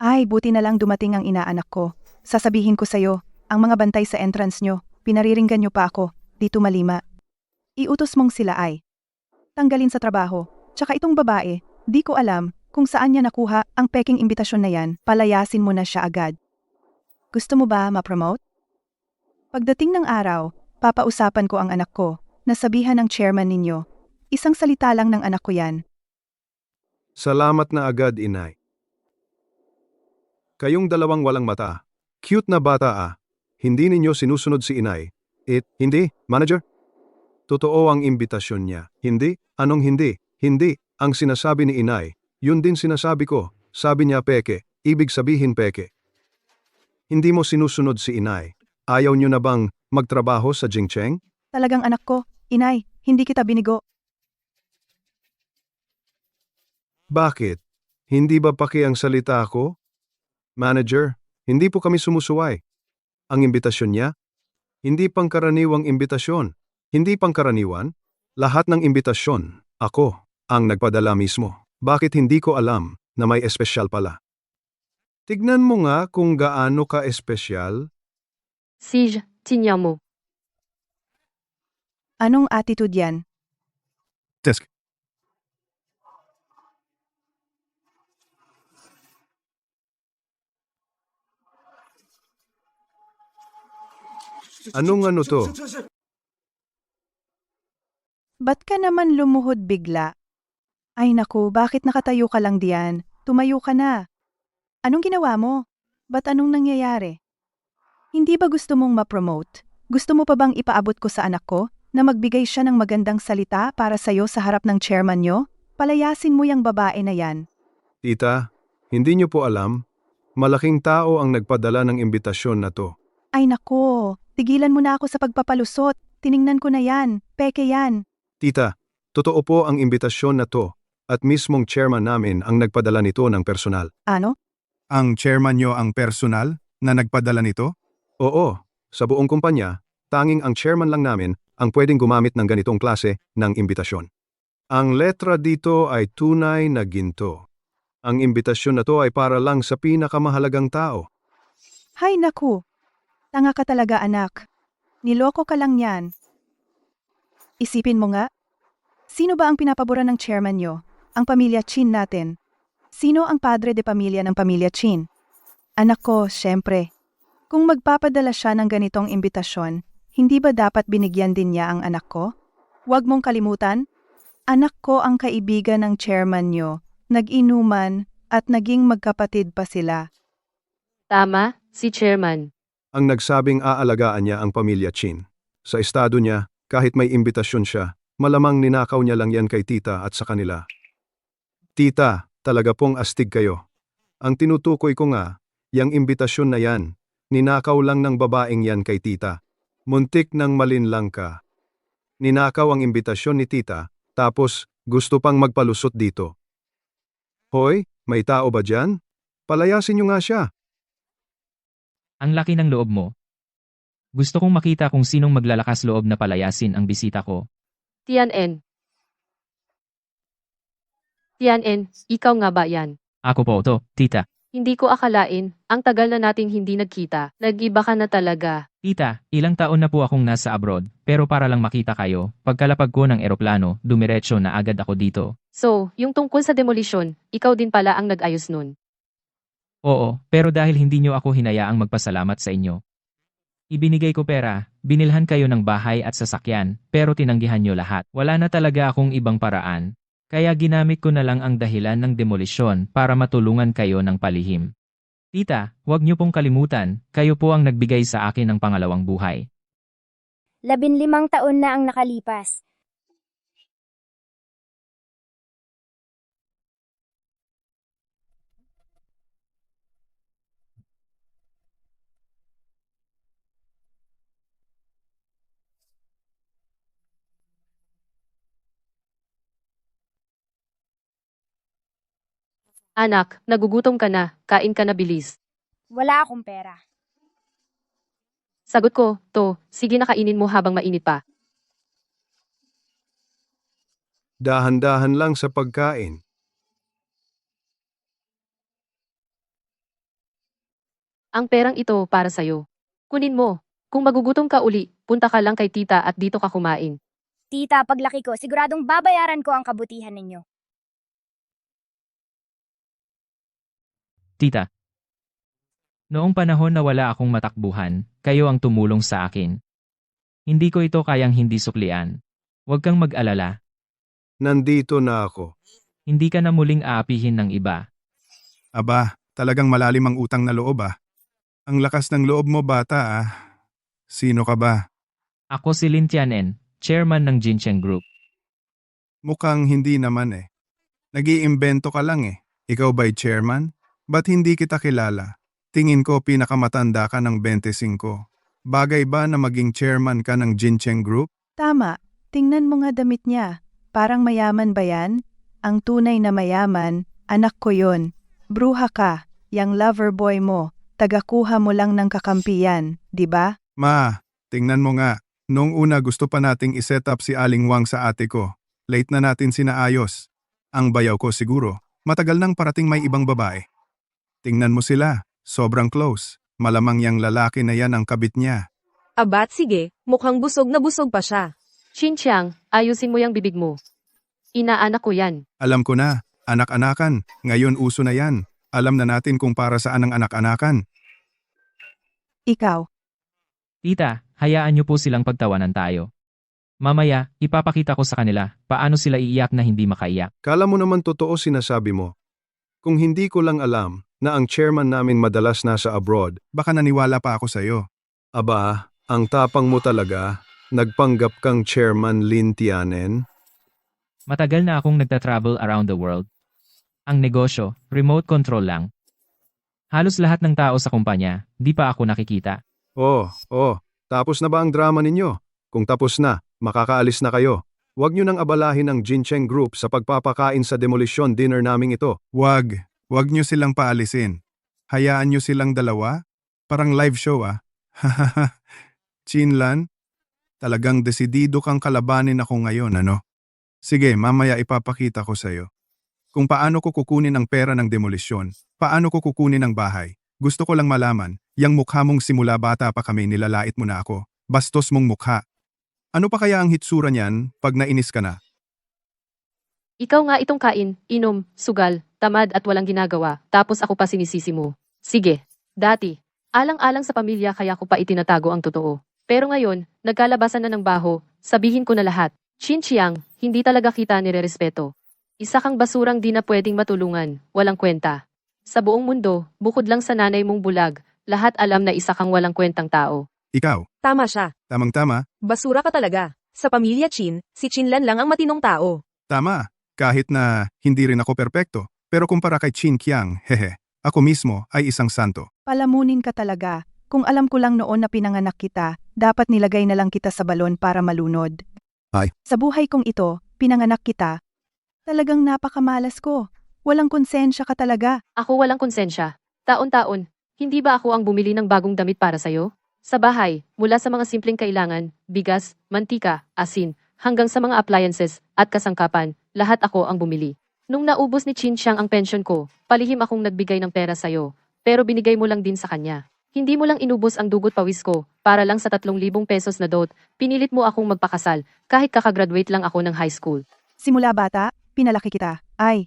Ay, buti na lang dumating ang inaanak ko. Sasabihin ko sa'yo, ang mga bantay sa entrance nyo, pinariringgan nyo pa ako, dito malima. Iutos mong sila ay tanggalin sa trabaho. Tsaka itong babae, di ko alam kung saan niya nakuha ang peking imbitasyon na yan, palayasin mo na siya agad. Gusto mo ba ma-promote? Pagdating ng araw, papausapan ko ang anak ko, nasabihan ng chairman ninyo. Isang salita lang ng anak ko yan. Salamat na agad, inay. Kayong dalawang walang mata. Cute na bata ah. Hindi ninyo sinusunod si inay. Hindi, manager? Totoo ang imbitasyon niya. Hindi? Anong hindi? Hindi. Ang sinasabi ni inay, yun din sinasabi ko. Sabi niya peke, ibig sabihin peke. Hindi mo sinusunod si inay. Ayaw niyo na bang magtrabaho sa Jingcheng? Talagang anak ko, inay, hindi kita binigo. Bakit? Hindi ba paki ang salita ko? Manager, hindi po kami sumusuway. Ang imbitasyon niya? Hindi pangkaraniwang imbitasyon. Hindi pangkaraniwan? Lahat ng imbitasyon, ako, ang nagpadala mismo. Bakit hindi ko alam na may espesyal pala? Tignan mo nga kung gaano ka espesyal. Sige, tingnan mo. Anong attitude yan? Desk. Anong ano to? Ba't ka naman lumuhod bigla? Ay naku, bakit nakatayo ka lang diyan? Tumayo ka na. Anong ginawa mo? Ba't anong nangyayari? Hindi ba gusto mong ma-promote? Gusto mo pa bang ipaabot ko sa anak ko na magbigay siya ng magandang salita para sa'yo sa harap ng chairman nyo? Palayasin mo yung babae na yan. Tita, hindi niyo po alam, malaking tao ang nagpadala ng imbitasyon na to. Ay nako, tigilan mo na ako sa pagpapalusot. Tiningnan ko na yan. Peke yan. Tita, totoo po ang imbitasyon na to at mismong chairman namin ang nagpadala nito ng personal. Ano? Ang chairman nyo ang personal na nagpadala nito? Oo, sa buong kumpanya, tanging ang chairman lang namin ang pwedeng gumamit ng ganitong klase ng imbitasyon. Ang letra dito ay tunay na ginto. Ang imbitasyon na to ay para lang sa pinakamahalagang tao. Hay naku! Tanga ka talaga anak. Niloko ka lang yan. Isipin mo nga, sino ba ang pinapaboran ng chairman nyo? Ang pamilya Chin natin. Sino ang padre de pamilya ng pamilya Chin? Anak ko, syempre. Kung magpapadala siya ng ganitong imbitasyon, hindi ba dapat binigyan din niya ang anak ko? Huwag mong kalimutan, anak ko ang kaibigan ng chairman nyo, nag-inuman at naging magkapatid pa sila. Tama, si chairman. Ang nagsabing aalagaan niya ang pamilya Chin. Sa estado niya, kahit may imbitasyon siya, malamang ninakaw niya lang yan kay tita at sa kanila. Tita, talaga pong astig kayo. Ang tinutukoy ko nga, yang imbitasyon na yan, ninakaw lang ng babaeng yan kay tita. Muntik nang malinlang ka. Ninakaw ang imbitasyon ni tita, tapos gusto pang magpalusot dito. Hoy, may tao ba dyan? Palayasin niyo nga siya. Ang laki ng loob mo. Gusto kong makita kung sinong maglalakas loob na palayasin ang bisita ko. Tian-en. Tian-en, ikaw nga ba yan? Ako po to, tita. Hindi ko akalain, ang tagal na nating hindi nagkita. Nag-iba ka na talaga. Tita, ilang taon na po akong nasa abroad, pero para lang makita kayo, pagkalapag ko ng eroplano, dumiretso na agad ako dito. So, yung tungkol sa demolisyon, ikaw din pala ang nag-ayos nun. Oo, pero dahil hindi nyo ako hinayaang magpasalamat sa inyo. Ibinigay ko pera, binilhan kayo ng bahay at sasakyan, pero tinanggihan nyo lahat. Wala na talaga akong ibang paraan. Kaya ginamit ko na lang ang dahilan ng demolisyon para matulungan kayo ng palihim. Tita, huwag niyo pong kalimutan, kayo po ang nagbigay sa akin ng pangalawang buhay. 15 taon na ang nakalipas. Anak, nagugutom ka na, kain ka na bilis. Wala akong pera. Sagot ko, to, sige na kainin mo habang mainit pa. Dahan-dahan lang sa pagkain. Ang perang ito para sa'yo. Kunin mo. Kung magugutom ka uli, punta ka lang kay tita at dito ka kumain. Tita, paglaki ko, siguradong babayaran ko ang kabutihan ninyo. Tita. Noong panahon na wala akong matakbuhan, kayo ang tumulong sa akin. Hindi ko ito kayang hindi suklian. Huwag kang mag-alala. Nandito na ako. Hindi ka na muling aapihin ng iba. Aba, talagang malalim ang utang na loob ah. Ang lakas ng loob mo bata ah. Sino ka ba? Ako si Lin Tianen, chairman ng Jincheng Group. Mukhang hindi naman eh. Nag-iimbento ka lang eh. Ikaw ba'y chairman? Ba't hindi kita kilala? Tingin ko pinakamatanda ka ng 25. Bagay ba na maging chairman ka ng Jincheng Group? Tama, tingnan mo nga damit niya. Parang mayaman ba yan? Ang tunay na mayaman, anak ko yon. Bruha ka, yang lover boy mo, tagakuha mo lang ng kakampiyan, di ba? Ma, tingnan mo nga. Noong una gusto pa nating iset up si Aling Wang sa ate ko. Late na natin sinaayos. Ang bayaw ko siguro, matagal nang parating may ibang babae. Tingnan mo sila, sobrang close. Malamang yang lalaki na yan ang kabit niya. Abat sige, mukhang busog na busog pa siya. Xinqiang, ayusin mo yung bibig mo. Inaanak ko yan. Alam ko na, anak-anakan, ngayon uso na yan. Alam na natin kung para saan ang anak-anakan. Ikaw, Tita, hayaan niyo po silang pagtawanan tayo. Mamaya, ipapakita ko sa kanila paano sila iiyak na hindi makaiyak. Kala mo naman totoo sinasabi mo. Kung hindi ko lang alam na ang chairman namin madalas nasa abroad, Baka naniwala pa ako sa'yo. aba, ang tapang mo talaga, nagpanggap kang chairman Lin Tianen. Matagal na akong nagta-travel around the world. Ang negosyo, remote control lang. Halos lahat ng tao sa kumpanya, di pa ako nakikita. Oh, tapos na ba ang drama ninyo? Kung tapos na, makakaalis na kayo. Huwag nyo nang abalahin ang Jincheng Group sa pagpapakain sa demolition dinner naming ito. Wag nyo silang paalisin. Hayaan nyo silang dalawa? Parang live show ah. Chinlan, talagang desidido kang kalabanin ako ngayon ano? Sige, mamaya ipapakita ko sa'yo. Kung paano ko kukunin ang pera ng demolisyon, paano ko kukunin ang bahay. Gusto ko lang malaman, yang mukha mong simula bata pa kami nilalait mo na ako. Bastos mong mukha. Ano pa kaya ang hitsura niyan pag nainis ka na? Ikaw nga itong kain, inom, sugal, tamad at walang ginagawa, tapos ako pa sinisisi mo. Sige, dati, alang-alang sa pamilya kaya ko pa itinatago ang totoo. Pero ngayon, nagkalabasan na ng baho, sabihin ko na lahat. Chin Chiang, hindi talaga kita nirerespeto. Isa kang basurang di na pwedeng matulungan, walang kwenta. Sa buong mundo, bukod lang sa nanay mong bulag, lahat alam na isa kang walang kwentang tao. Ikaw, Tama siya. tamang-tama, Basura ka talaga. Sa pamilya Chin, si Chinlan lang ang matinong tao. tama. Kahit na hindi rin ako perpekto, pero kumpara kay Chin Kiang, hehe, ako mismo ay isang santo. Palamunin ka talaga. Kung alam ko lang noon na pinanganak kita, dapat nilagay na lang kita sa balon para malunod. Ay. Sa buhay kong ito, pinanganak kita. Talagang napakamalas ko. Walang konsensya ka talaga. Ako walang konsensya. Taon-taon, hindi ba ako ang bumili ng bagong damit para sa'yo? Sa bahay, mula sa mga simpleng kailangan, bigas, mantika, asin, hanggang sa mga appliances at kasangkapan, lahat ako ang bumili. Nung naubos ni Chin Chiang ang pension ko, palihim akong nagbigay ng pera sa'yo, pero binigay mo lang din sa kanya. Hindi mo lang inubos ang dugot pawis ko, para lang sa 3,000 pesos na dot, pinilit mo akong magpakasal, kahit kakagraduate lang ako ng high school. Simula bata, pinalaki kita. Ay,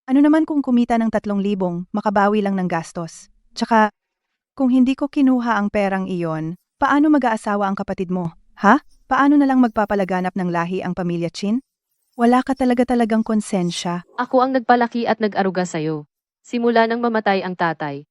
ano naman kung kumita ng 3,000, makabawi lang ng gastos. Tsaka, kung hindi ko kinuha ang perang iyon, paano mag-aasawa ang kapatid mo? Ha? Paano na lang magpapalaganap ng lahi ang pamilya Chin? Wala ka talagang konsensya. Ako ang nagpalaki at nag-aruga sa'yo. Simula nang mamatay ang tatay.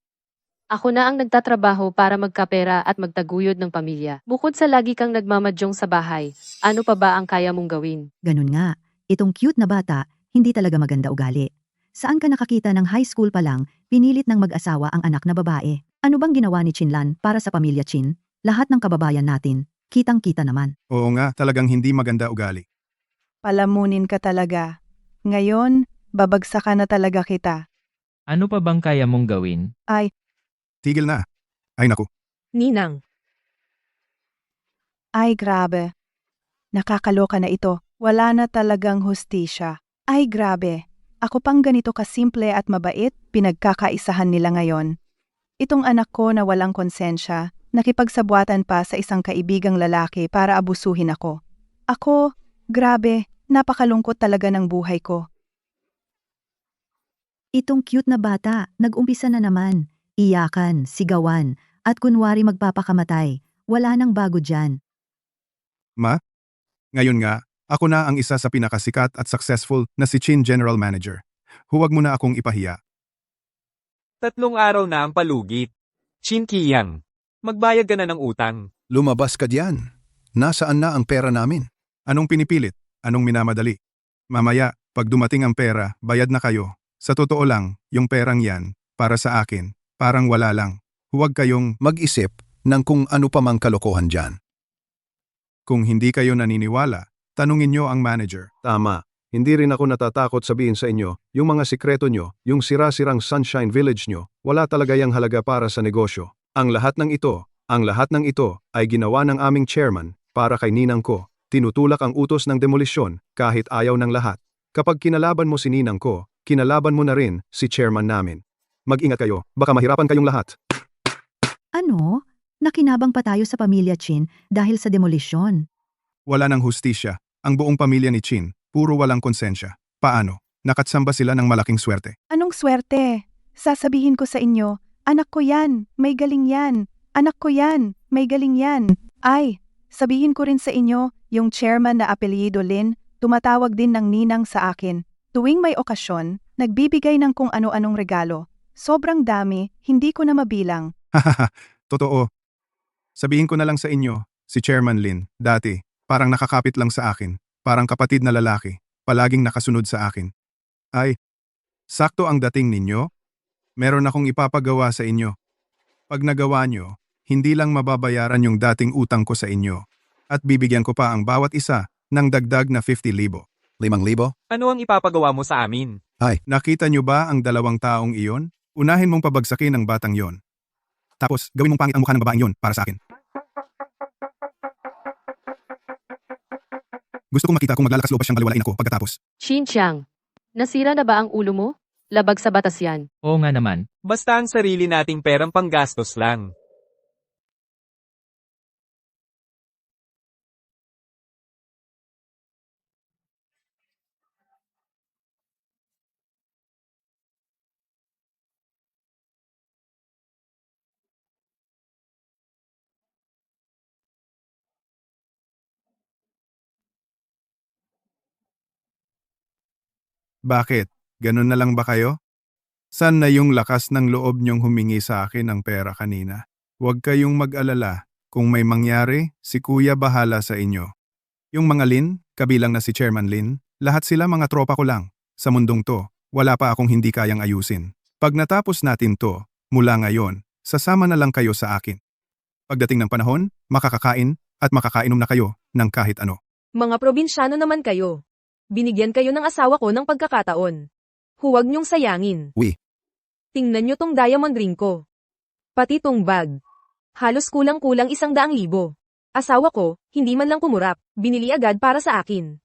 Ako na ang nagtatrabaho para magkapera at magtaguyod ng pamilya. Bukod sa lagi kang nagmamadyong sa bahay, ano pa ba ang kaya mong gawin? Ganun nga, itong cute na bata, hindi talaga maganda ugali. Saan ka nakakita ng high school pa lang, pinilit ng mag-asawa ang anak na babae? Ano bang ginawa ni Chinlan para sa pamilya Chin? Lahat ng kababayan natin, kitang-kita naman. Oo nga, talagang hindi maganda ugali. Palamunin ka talaga. Ngayon, babagsakan na talaga kita. Ano pa bang kaya mong gawin? Tigil na. Ay naku, Ninang. Ay grabe. Nakakaloka na ito. Wala na talagang hustisya. Ay grabe. Ako pang ganito kasimple at mabait, pinagkakaisahan nila ngayon. Itong anak ko na walang konsensya, nakipagsabwatan pa sa isang kaibigang lalaki para abusuhin ako. Ako, grabe, napakalungkot talaga ng buhay ko. Itong cute na bata, nag-umpisa na naman. Iyakan, sigawan, at kunwari magpapakamatay. Wala nang bago dyan. ma? Ngayon nga, ako na ang isa sa pinakasikat at successful na si Chin General Manager. Huwag mo na akong ipahiya. 3 araw na ang palugit. Chin Kiang, magbayad ka na ng utang. Lumabas ka diyan. Nasaan na ang pera namin? Anong pinipilit? Anong minamadali? Mamaya, pag dumating ang pera, bayad na kayo. Sa totoo lang, yung perang yan, para sa akin, parang wala lang. Huwag kayong, Mag-isip ng kung ano pa mang kalokohan dyan. kung hindi kayo naniniwala, tanungin nyo ang manager. Tama. Hindi rin ako natatakot sabihin sa inyo, yung mga sikreto nyo, yung sira-sirang Sunshine Village nyo, wala talaga yang halaga para sa negosyo. Ang lahat ng ito ay ginawa ng aming chairman para kay ninang ko. Tinutulak ang utos ng demolisyon kahit ayaw ng lahat. Kapag kinalaban mo si ninang ko, kinalaban mo na rin si chairman namin. Mag-ingat kayo, baka mahirapan kayong lahat. Ano? Nakinabang pa tayo sa pamilya Chin dahil sa demolisyon. Wala ng hustisya. Ang buong pamilya ni Chin, puro walang konsensya. Paano? Nakatsamba sila ng malaking swerte. Anong swerte? Sasabihin ko sa inyo, anak ko yan, may galing yan. Anak ko yan, may galing yan. Ay, sabihin ko rin sa inyo, yung chairman na apelyido Lin, tumatawag din ng ninang sa akin. Tuwing may okasyon, nagbibigay ng kung ano-anong regalo. Sobrang dami, hindi ko na mabilang. Hahaha, totoo. Sabihin ko na lang sa inyo, si Chairman Lin, dati, parang nakakapit lang sa akin, parang kapatid na lalaki, palaging nakasunod sa akin. Ay, sakto ang dating ninyo? Meron akong ipapagawa sa inyo. Pag nagawa nyo, hindi lang mababayaran yung dating utang ko sa inyo, at bibigyan ko pa ang bawat isa ng dagdag na 50,000. 5,000? Ano ang ipapagawa mo sa amin? Nakita nyo ba ang 2 taong iyon? Unahin mong pabagsakin ang batang yon. Tapos, gawin mong pangit ang mukha ng babaeng yon para sa akin. Gusto kong makita kung maglalakas loob pa siyang balewalain ako pagkatapos. Chin Chiang, nasira na ba ang ulo mo? Labag sa batas yan. Oo nga naman. Basta ang sarili nating perang panggastos lang. Bakit? Ganun na lang ba kayo? San na yung lakas ng loob niyong humingi sa akin ng pera kanina? Huwag kayong mag-alala. Kung may mangyari, si Kuya bahala sa inyo. Yung mga Lin, kabilang na si Chairman Lin, lahat sila mga tropa ko lang. Sa mundong to, wala pa akong hindi kayang ayusin. Pag natapos natin to, mula ngayon, sasama na lang kayo sa akin. Pagdating ng panahon, makakakain at makakainom na kayo ng kahit ano. Mga probinsyano naman kayo. Binigyan kayo ng asawa ko ng pagkakataon. Huwag niyong sayangin. Uy. Tingnan niyo tong diamond ring ko. Pati tong bag. Halos kulang-kulang 100,000. Asawa ko, hindi man lang kumurap, binili agad para sa akin.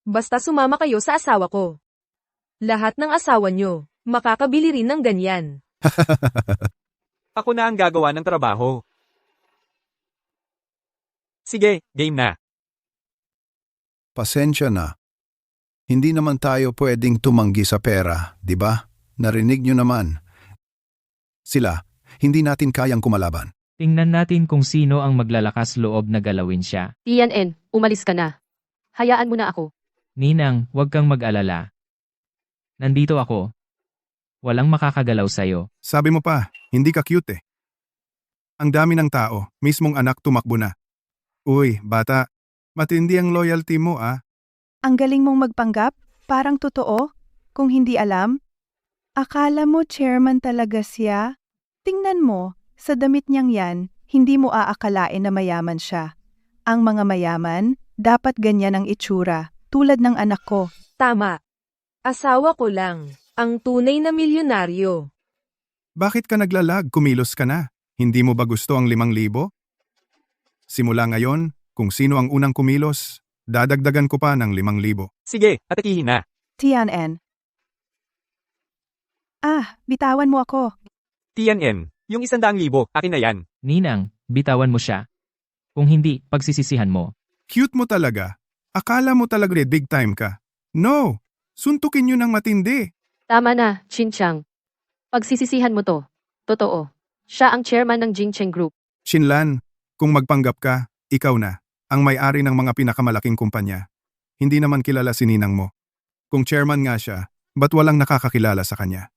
Basta sumama kayo sa asawa ko. Lahat ng asawa niyo, makakabili rin ng ganyan. Ako na ang gagawa ng trabaho. Sige, game na. Pasensya na. Hindi naman tayo pwedeng tumanggi sa pera, di ba? Narinig nyo naman. Sila, hindi natin kayang kumalaban. Tingnan natin kung sino ang maglalakas loob na galawin siya. Tian-en, umalis ka na. Hayaan mo na ako. Ninang, huwag kang mag-alala. Nandito ako. Walang makakagalaw sa'yo. Sabi mo pa, hindi ka cute eh. Ang dami ng tao, mismong anak tumakbo na. Uy, bata, matindi ang loyalty mo ah. Ang galing mong magpanggap, parang totoo. Kung hindi alam, akala mo chairman talaga siya? Tingnan mo, sa damit niyang yan, hindi mo aakalain na mayaman siya. Ang mga mayaman, dapat ganyan ang itsura, tulad ng anak ko. Tama. Asawa ko lang, ang tunay na milyonaryo. Bakit ka naglalag? Kumilos ka na. Hindi mo ba gusto ang 5,000? Simula ngayon, kung sino ang unang kumilos, dadagdagan ko pa ng 5,000. Sige, atakihin na. Tian-en. Bitawan mo ako. TNN, yung 100,000, akin na yan. Ninang, bitawan mo siya. Kung hindi, pagsisisihan mo. Cute mo talaga. Akala mo talaga big time ka. No! Suntukin nyo ng matindi. Tama na, Chin Chiang. Pagsisisihan mo to. Totoo. Siya ang chairman ng Jingcheng Group. Chinlan, kung magpanggap ka, ikaw na, ang may-ari ng mga pinakamalaking kumpanya. Hindi naman kilala si ninang mo. Kung chairman nga siya, ba't walang nakakakilala sa kanya?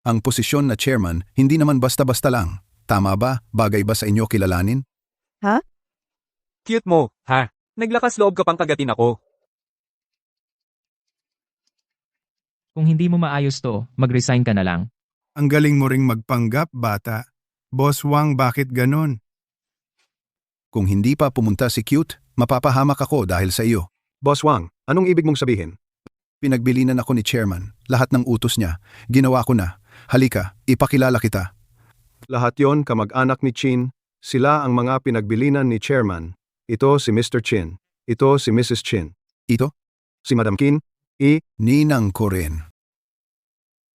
Ang posisyon na chairman, hindi naman basta-basta lang. Tama ba? Bagay ba sa inyo kilalanin? Cute mo, ha? Naglakas loob ka pang kagatin ako. Kung hindi mo maayos to, mag-resign ka na lang. Ang galing mo ring magpanggap, bata. Boss Wang, bakit ganon? Kung hindi pa pumunta si Cute, mapapahamak ako dahil sa iyo. Boss Wang, anong ibig mong sabihin? Pinagbilinan ako ni chairman. Lahat ng utos niya, ginawa ko na. Halika, ipakilala kita. Lahat yon kamag-anak ni Chin, sila ang mga pinagbilinan ni Chairman. Ito si Mr. Chin. Ito si Mrs. Chin. Ito? Si Madam Kin. Ninang ko rin.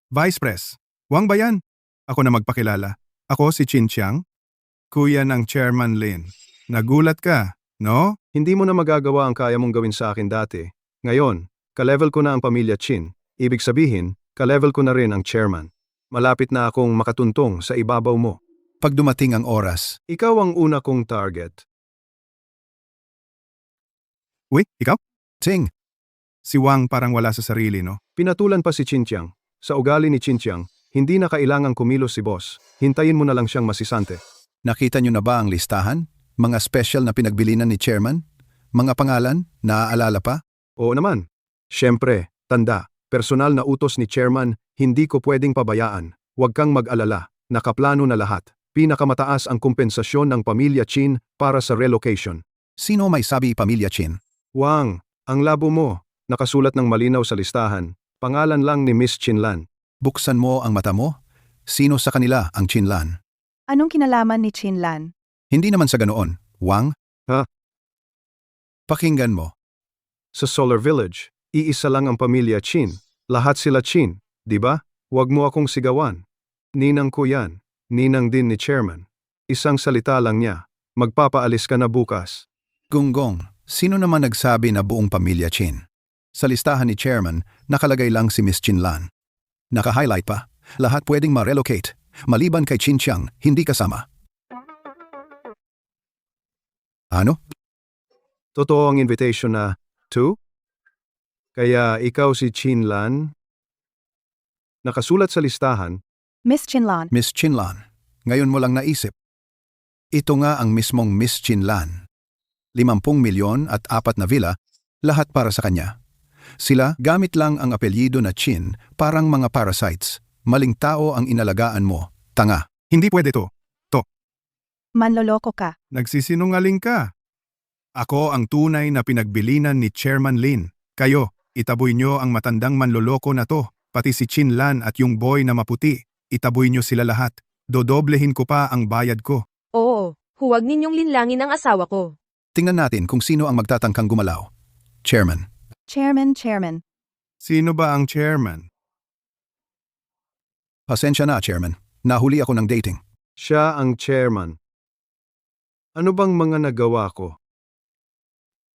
Vice Pres, Wang ba yan? Ako na magpakilala. Ako si Chin Chiang, kuya ng Chairman Lin. Nagulat ka, no? Hindi mo na magagawa ang kaya mong gawin sa akin dati. Ngayon, ka-level ko na ang pamilya Chin. Ibig sabihin, ka-level ko na rin ang chairman. Malapit na akong makatuntong sa ibabaw mo. Pag dumating ang oras, Ikaw ang una kong target. Uy, ikaw? Ting, Si Wang parang wala sa sarili, no? Pinatulan pa si Chin Chiang. Sa ugali ni Chin Chiang, hindi na kailangang kumilos si boss. Hintayin mo na lang siyang masisante. nakita niyo na ba ang listahan? Mga special na pinagbilinan ni chairman? Mga pangalan? Naaalala pa? Oo naman. Siyempre, tanda. Personal na utos ni chairman, hindi ko pwedeng pabayaan. Huwag kang mag-alala. Nakaplano na lahat. Pinakamataas ang kompensasyon ng pamilya Chin para sa relocation. Sino may sabi pamilya Chin? Wang, ang labo mo. Nakasulat ng malinaw sa listahan. Pangalan lang ni Miss Chinlan. Buksan mo ang mata mo? Sino sa kanila ang Chinlan? Anong kinalaman ni Chinlan? Hindi naman sa ganoon. Wang? Ha? Pakinggan mo. Sa Solar Village, iisa lang ang pamilya Chin. Lahat sila Chin, di ba? Huwag mo akong sigawan. Ninang ko yan. Ninang din ni Chairman. Isang salita lang niya. Magpapaalis ka na bukas. Gunggong, sino naman nagsabi na buong pamilya Chin? Sa listahan ni Chairman, nakalagay lang si Miss Chin Lan. Naka-highlight pa, lahat pwedeng ma-relocate. Maliban kay Chin Chiang, hindi kasama. Ano? Totoo ang invitation na 2? Kaya ikaw si Chin Lan? Nakasulat sa listahan, Miss Chinlan, Miss Chin Lan, ngayon mo lang naisip. Ito nga ang mismong Miss Chin Lan. 50 milyon at 4 na villa, lahat para sa kanya. Sila gamit lang ang apelyido na Chin, parang mga parasites. Maling tao ang inalagaan mo, tanga. Hindi pwede to. manloloko ka. Nagsisinungaling ka. Ako ang tunay na pinagbilinan ni Chairman Lin. Kayo, itaboy nyo ang matandang manloloko na to, pati si Chin Lan at yung boy na maputi. Itaboy nyo sila lahat. Dodoblehin ko pa ang bayad ko. Oo, huwag ninyong linlangin ang asawa ko. Tingnan natin kung sino ang magtatangkang gumalaw. Chairman. Chairman. Sino ba ang chairman? Pasensya na, Chairman. Nahuli ako ng dating. siya ang chairman. Ano bang mga nagawa ko?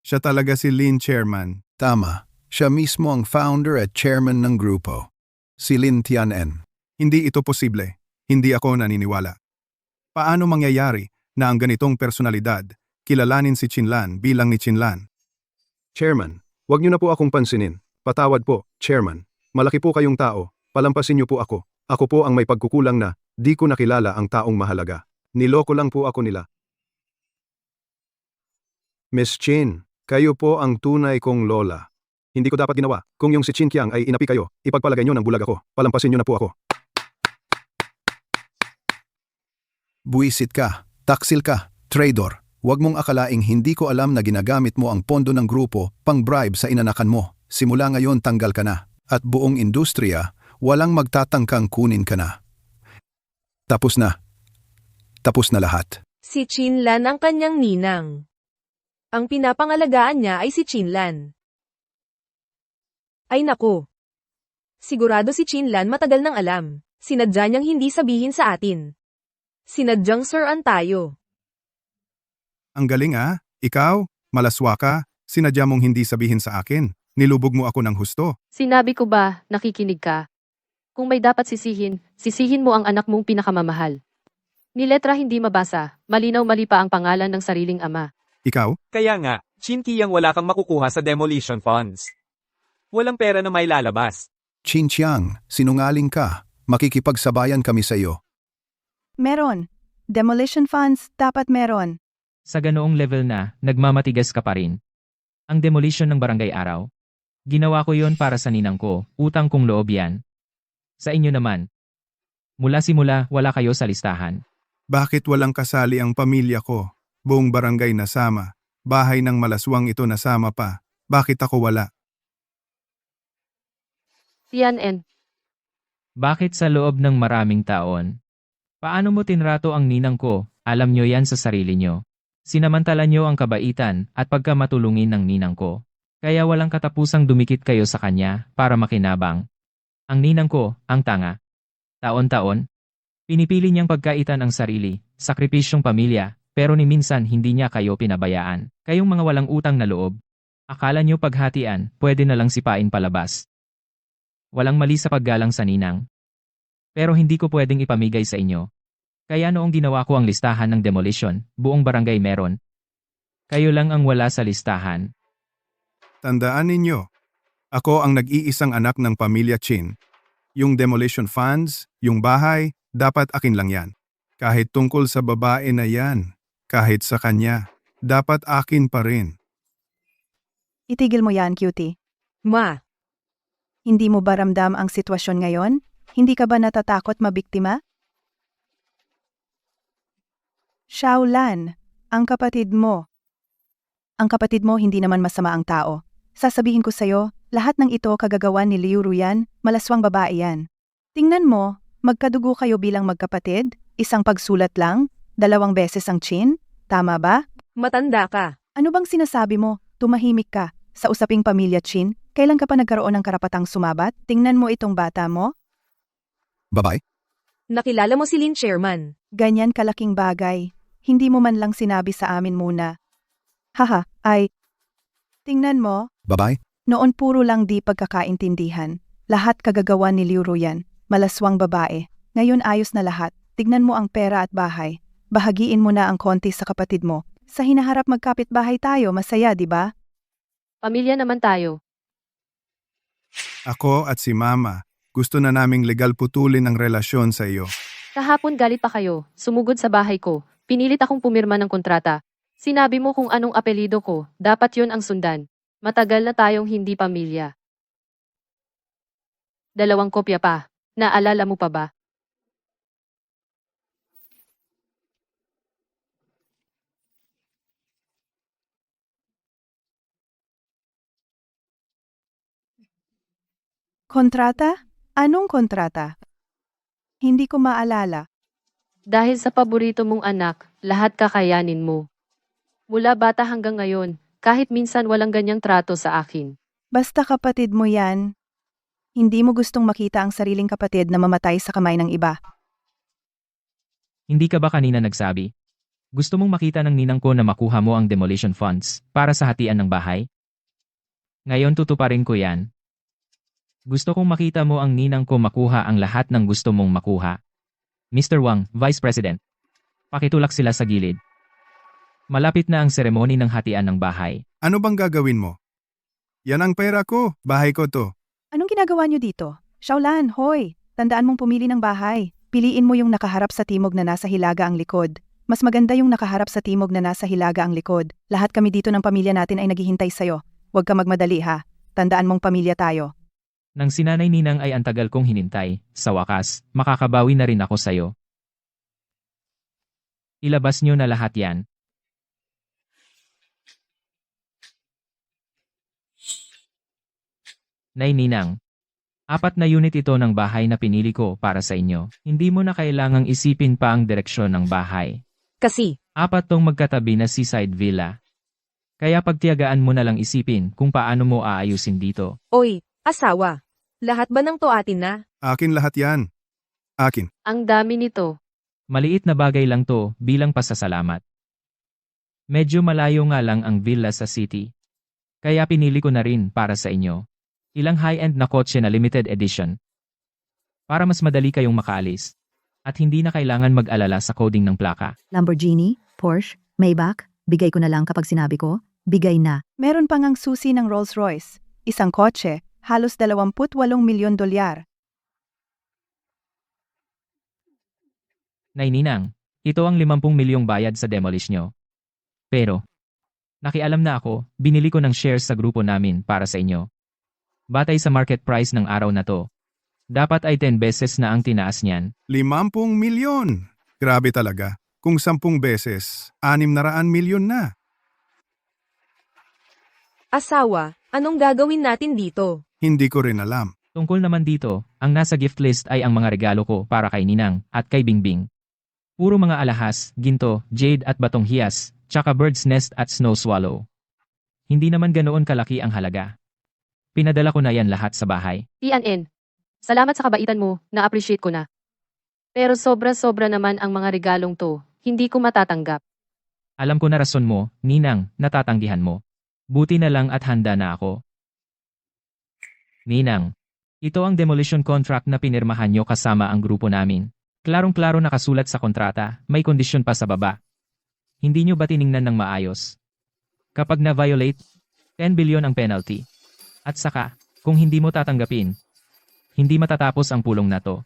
Siya talaga si Lin, Chairman. Tama. Siya mismo ang founder at chairman ng grupo. Si Lin Tian-en. Hindi ito posible. Hindi ako naniniwala. Paano mangyayari na ang ganitong personalidad kilalanin si Chin Lan bilang ni Chin Lan? Chairman, huwag niyo na po akong pansinin. Patawad po, Chairman. Malaki po kayong tao. Palampasin niyo po ako. Ako po ang may pagkukulang na di ko nakilala ang taong mahalaga. Niloko lang po ako nila. Miss Chin, kayo po ang tunay kong lola. Hindi ko dapat ginawa. Kung yung si Chin Kiang ay inapi kayo, ipagpalagay niyo ng bulag ako. Palampasin niyo na po ako. Buwisit ka, taksil ka, traitor. Huwag mong akalaing hindi ko alam na ginagamit mo ang pondo ng grupo pang bribe sa inanakan mo. Simula ngayon tanggal ka na. At buong industriya, walang magtatangkang kunin ka na. Tapos na. Tapos na lahat. Si Chin Lan ang kanyang ninang. Ang pinapangalagaan niya ay si Chin Lan. Ay nako. Sigurado si Chin Lan matagal nang alam. Sinadya niyang hindi sabihin sa atin. Sinadyang sir-an tayo. Ang galing ah. Ikaw, malaswa ka, sinadya mong hindi sabihin sa akin. Nilubog mo ako ng husto. Sinabi ko ba, nakikinig ka? Kung may dapat sisihin, sisihin mo ang anak mong pinakamamahal. Ni letra hindi mabasa, malinaw-mali pa ang pangalan ng sariling ama. Ikaw? Kaya nga, Chin Kiang wala kang makukuha sa demolition funds. Walang pera na may lalabas. Chin Chiang, sinungaling ka. Makikipagsabayan kami sa iyo. Meron. Demolition funds, dapat meron. Sa ganoong level na, nagmamatigas ka pa rin. Ang demolition ng barangay araw. Ginawa ko yon para sa ninang ko, utang kong loob yan. Sa inyo naman. Mula simula, wala kayo sa listahan. Bakit walang kasali ang pamilya ko? Buong barangay nasama. Bahay ng malaswang ito nasama pa. Bakit ako wala? Tian-en, Bakit sa loob ng maraming taon? Paano mo tinrato ang ninang ko? Alam nyo yan sa sarili nyo. Sinamantala nyo ang kabaitan at pagkamatulungin ng ninang ko. Kaya walang katapusang dumikit kayo sa kanya para makinabang. Ang ninang ko, ang tanga. Taon-taon, pinipili niyang pagkaitan ang sarili, sakripisyong pamilya, pero ni minsan hindi niya kayo pinabayaan. Kayong mga walang utang na loob. Akala nyo paghatian, pwede na lang sipain palabas. Walang mali sa paggalang sa ninang. Pero hindi ko pwedeng ipamigay sa inyo. Kaya noong ginawa ko ang listahan ng demolition, buong barangay meron. Kayo lang ang wala sa listahan. Tandaan ninyo, ako ang nag-iisang anak ng pamilya Chin. Yung demolition funds, yung bahay, dapat akin lang yan. Kahit tungkol sa babae na yan, kahit sa kanya, dapat akin pa rin. Itigil mo yan, cutie. Ma, Hindi mo ba ramdam ang sitwasyon ngayon? Hindi ka ba natatakot mabiktima? Xiaolan, ang kapatid mo. Ang kapatid mo hindi naman masama ang tao. Sasabihin ko sa'yo, lahat ng ito kagagawan ni Liu Ruyan, malaswang babae yan. Tingnan mo, magkadugo kayo bilang magkapatid, isang pagsulat lang, 2 beses ang chin, tama ba? matanda ka. Ano bang sinasabi mo? Tumahimik ka. Sa usaping pamilya Chin, kailan ka pa nagkaroon ng karapatang sumabat? Tingnan mo itong bata mo. Babae? Nakilala mo si Lin Chairman. Ganyan kalaking bagay. Hindi mo man lang sinabi sa amin muna. Haha, ay. Tingnan mo, Babae? noon puro lang di pagkakaintindihan. Lahat kagagawa ni Liu Ruyan, malaswang babae. Ngayon ayos na lahat. Tignan mo ang pera at bahay. Bahagiin mo na ang konti sa kapatid mo. Sa hinaharap magkapit-bahay tayo, masaya, di ba? Pamilya naman tayo. Ako at si Mama, gusto na naming legal putulin ang relasyon sa iyo. Kahapon galit pa kayo, sumugod sa bahay ko, pinilit akong pumirma ng kontrata. Sinabi mo kung anong apelido ko, dapat yon ang sundan. Matagal na tayong hindi pamilya. 2 kopya pa. Naalala mo pa ba? Kontrata? Anong kontrata? Hindi ko maalala. Dahil sa paborito mong anak, lahat kakayanin mo. Mula bata hanggang ngayon, kahit minsan walang ganyang trato sa akin. Basta kapatid mo yan. Hindi mo gustong makita ang sariling kapatid na mamatay sa kamay ng iba. Hindi ka ba kanina nagsabi? Gusto mong makita ng ninang ko na makuha mo ang demolition funds para sa hatian ng bahay? Ngayon tutuparin ko yan. Gusto kong makita mo ang ninang ko makuha ang lahat ng gusto mong makuha. Mr. Wang, Vice President. Pakitulak sila sa gilid. Malapit na ang seremony ng hatian ng bahay. Ano bang gagawin mo? Yan ang pera ko, bahay ko to. Anong ginagawa niyo dito? Shaolan, hoy! Tandaan mong pumili ng bahay. Piliin mo yung nakaharap sa timog na nasa hilaga ang likod. Mas maganda yung nakaharap sa timog na nasa hilaga ang likod. Lahat kami dito ng pamilya natin ay naghihintay sa'yo. Huwag ka magmadali ha. Tandaan mong pamilya tayo. Nang sinanay ninang ay antagal kong hinintay, sa wakas, makakabawi na rin ako sayo. Ilabas nyo na lahat yan. Nay Ninang, 4 na unit ito ng bahay na pinili ko para sa inyo. Hindi mo na kailangang isipin pa ang direksyon ng bahay. Kasi, 4 tong magkatabi na seaside villa. Kaya pagtiyagaan mo na lang isipin kung paano mo aayusin dito. oy, asawa. Lahat ba ng to atin na? Akin lahat yan. Akin. Ang dami nito. Maliit na bagay lang to bilang pasasalamat. Medyo malayo nga lang ang villa sa city. Kaya pinili ko na rin para sa inyo. Ilang high-end na kotse na limited edition. Para mas madali kayong makaalis. At hindi na kailangan mag-alala sa coding ng plaka. Lamborghini, Porsche, Maybach, bigay ko na lang kapag sinabi ko, bigay na. Meron pang ang susi ng Rolls-Royce. Isang kotse, halos 28 milyon dolyar. Nay Ninang, ito ang 50 milyong bayad sa demolish nyo. Pero, nakialam na ako, binili ko ng shares sa grupo namin para sa inyo. Batay sa market price ng araw na to. Dapat ay 10 beses na ang tinaas niyan. 50 milyon. Grabe talaga. Kung 10 beses, 600 milyon na. Asawa, anong gagawin natin dito? Hindi ko rin alam. Tungkol naman dito, ang nasa gift list ay ang mga regalo ko para kay Ninang at kay Bingbing. Puro mga alahas, ginto, jade at batong hiyas, tsaka bird's nest at snow swallow. Hindi naman ganoon kalaki ang halaga. Pinadala ko na yan lahat sa bahay. TNN. Salamat sa kabaitan mo, na-appreciate ko na. Pero sobra-sobra naman ang mga regalong to, hindi ko matatanggap. Alam ko na rason mo, Ninang, natatanggihan mo. Buti na lang at handa na ako. Ninang, ito ang demolition contract na pinirmahan nyo kasama ang grupo namin. Klarong-klaro nakasulat sa kontrata, may kondisyon pa sa baba. Hindi nyo ba tiningnan ng maayos? Kapag na-violate, 10 bilyon ang penalty. At saka, kung hindi mo tatanggapin, hindi matatapos ang pulong na to.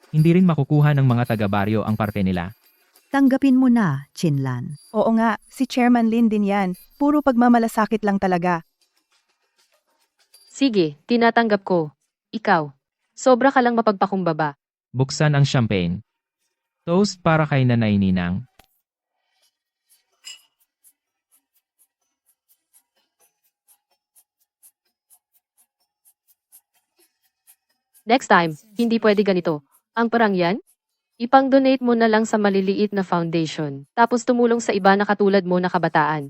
Hindi rin makukuha ng mga taga-baryo ang parte nila. Tanggapin mo na, Chinlan. Oo nga, si Chairman Lin din yan. Puro pagmamalasakit lang talaga. Sige, tinatanggap ko. Ikaw. Sobra ka lang mapagpakumbaba. Buksan ang champagne. Toast para kay Nanay Ninang. Next time, hindi pwede ganito. Ang parang yan? Ipang-donate mo na lang sa maliliit na foundation, tapos tumulong sa iba na katulad mo na kabataan.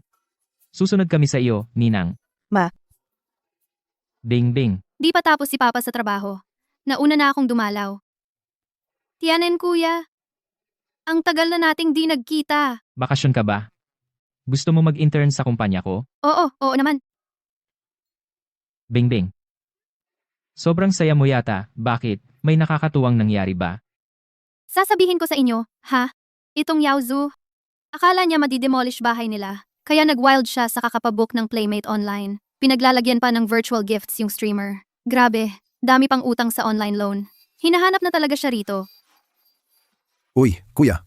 Susunod kami sa iyo, Ninang. Bing bing. Di pa tapos si Papa sa trabaho. Nauna na akong dumalaw. Tiyanin kuya. Ang tagal na nating di nagkita. Bakasyon ka ba? Gusto mo mag-intern sa kumpanya ko? Oo naman. Bing bing. Sobrang saya mo yata, bakit? May nakakatuwang nangyari ba? Sasabihin ko sa inyo, ha? Itong Yaozu. Akala niya madidemolish bahay nila. Kaya nag-wild siya sa kakapabook ng Playmate Online. Pinaglalagyan pa ng virtual gifts yung streamer. Grabe, dami pang utang sa online loan. Hinahanap na talaga siya rito. Uy, kuya.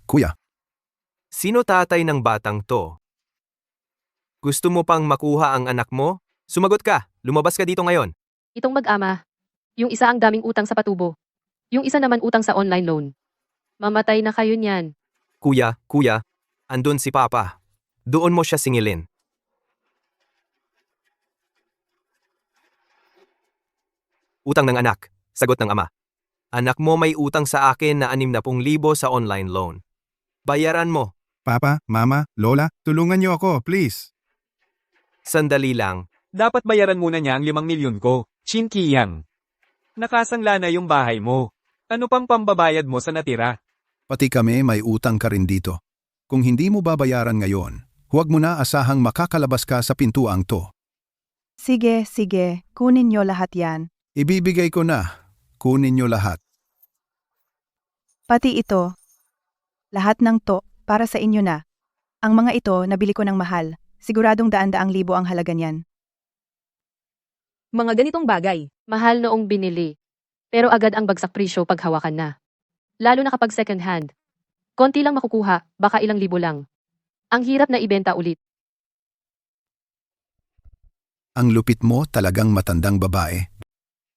Sino tatay ng batang to? Gusto mo pang makuha ang anak mo? Sumagot ka, lumabas ka dito ngayon. Itong mag-ama. Yung isa ang daming utang sa patubo. Yung isa naman utang sa online loan. Mamatay na kayo niyan. Kuya, andun si Papa. Doon mo siya singilin. Utang ng anak, sagot ng ama. Anak mo may utang sa akin na 60,000 sa online loan. Bayaran mo. Papa, Mama, Lola, tulungan niyo ako, please. Sandali lang. Dapat bayaran muna niya ang 5 milyon ko, Chin Kiyang. Nakasangla na yung bahay mo. Ano pang pambabayad mo sa natira? Pati kami may utang ka rin dito. Kung hindi mo babayaran ngayon, huwag mo na asahang makakalabas ka sa pintuang to. Sige, kunin niyo lahat yan. Ibibigay ko na. Kunin niyo lahat. Pati ito. Lahat ng to, para sa inyo na. Ang mga ito, nabili ko ng mahal. Siguradong daan-daang libo ang halaga niyan. Mga ganitong bagay. Mahal noong binili. Pero agad ang bagsak presyo pag hawakan na. Lalo na kapag second hand. Konti lang makukuha, baka ilang libo lang. Ang hirap na ibenta ulit. Ang lupit mo talagang matandang babae.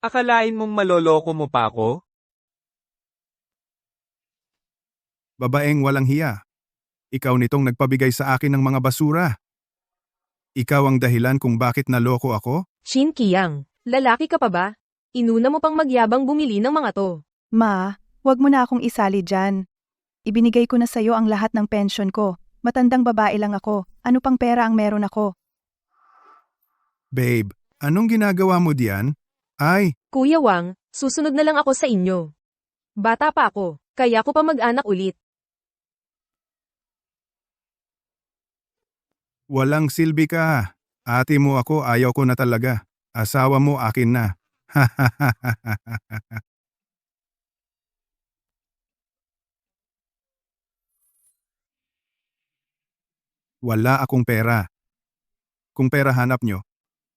Akalain mong maloloko mo pa ako? Babaeng walang hiya. Ikaw nitong nagpabigay sa akin ng mga basura. Ikaw ang dahilan kung bakit naloko ako? Chin Kiyang, lalaki ka pa ba? Inuna mo pang magyabang bumili ng mga to. Ma, wag mo na akong isali dyan. Ibinigay ko na sa'yo ang lahat ng pension ko. Matandang babae lang ako. Ano pang pera ang meron ako? Babe, anong ginagawa mo diyan? Ay, Kuya Wang, susunod na lang ako sa inyo. Bata pa ako, kaya ko pa mag-anak ulit. walang silbi ka. Ate mo ako, ayaw ko na talaga. Asawa mo akin na. Wala akong pera. Kung pera hanap nyo,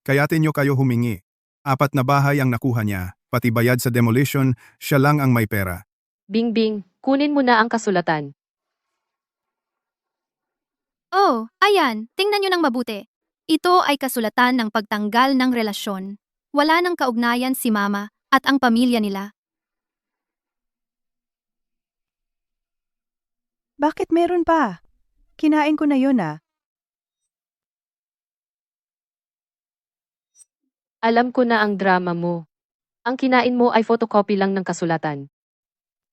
kayatin nyo kayo humingi. 4 na bahay ang nakuha niya, pati bayad sa demolition, siya lang ang may pera. Bingbing, kunin mo na ang kasulatan. Oh, ayan, tingnan nyo ng mabuti. Ito ay kasulatan ng pagtanggal ng relasyon. Wala nang kaugnayan si Mama at ang pamilya nila. Bakit meron pa? Kinain ko na yun ah. Alam ko na ang drama mo. Ang kinain mo ay photocopy lang ng kasulatan.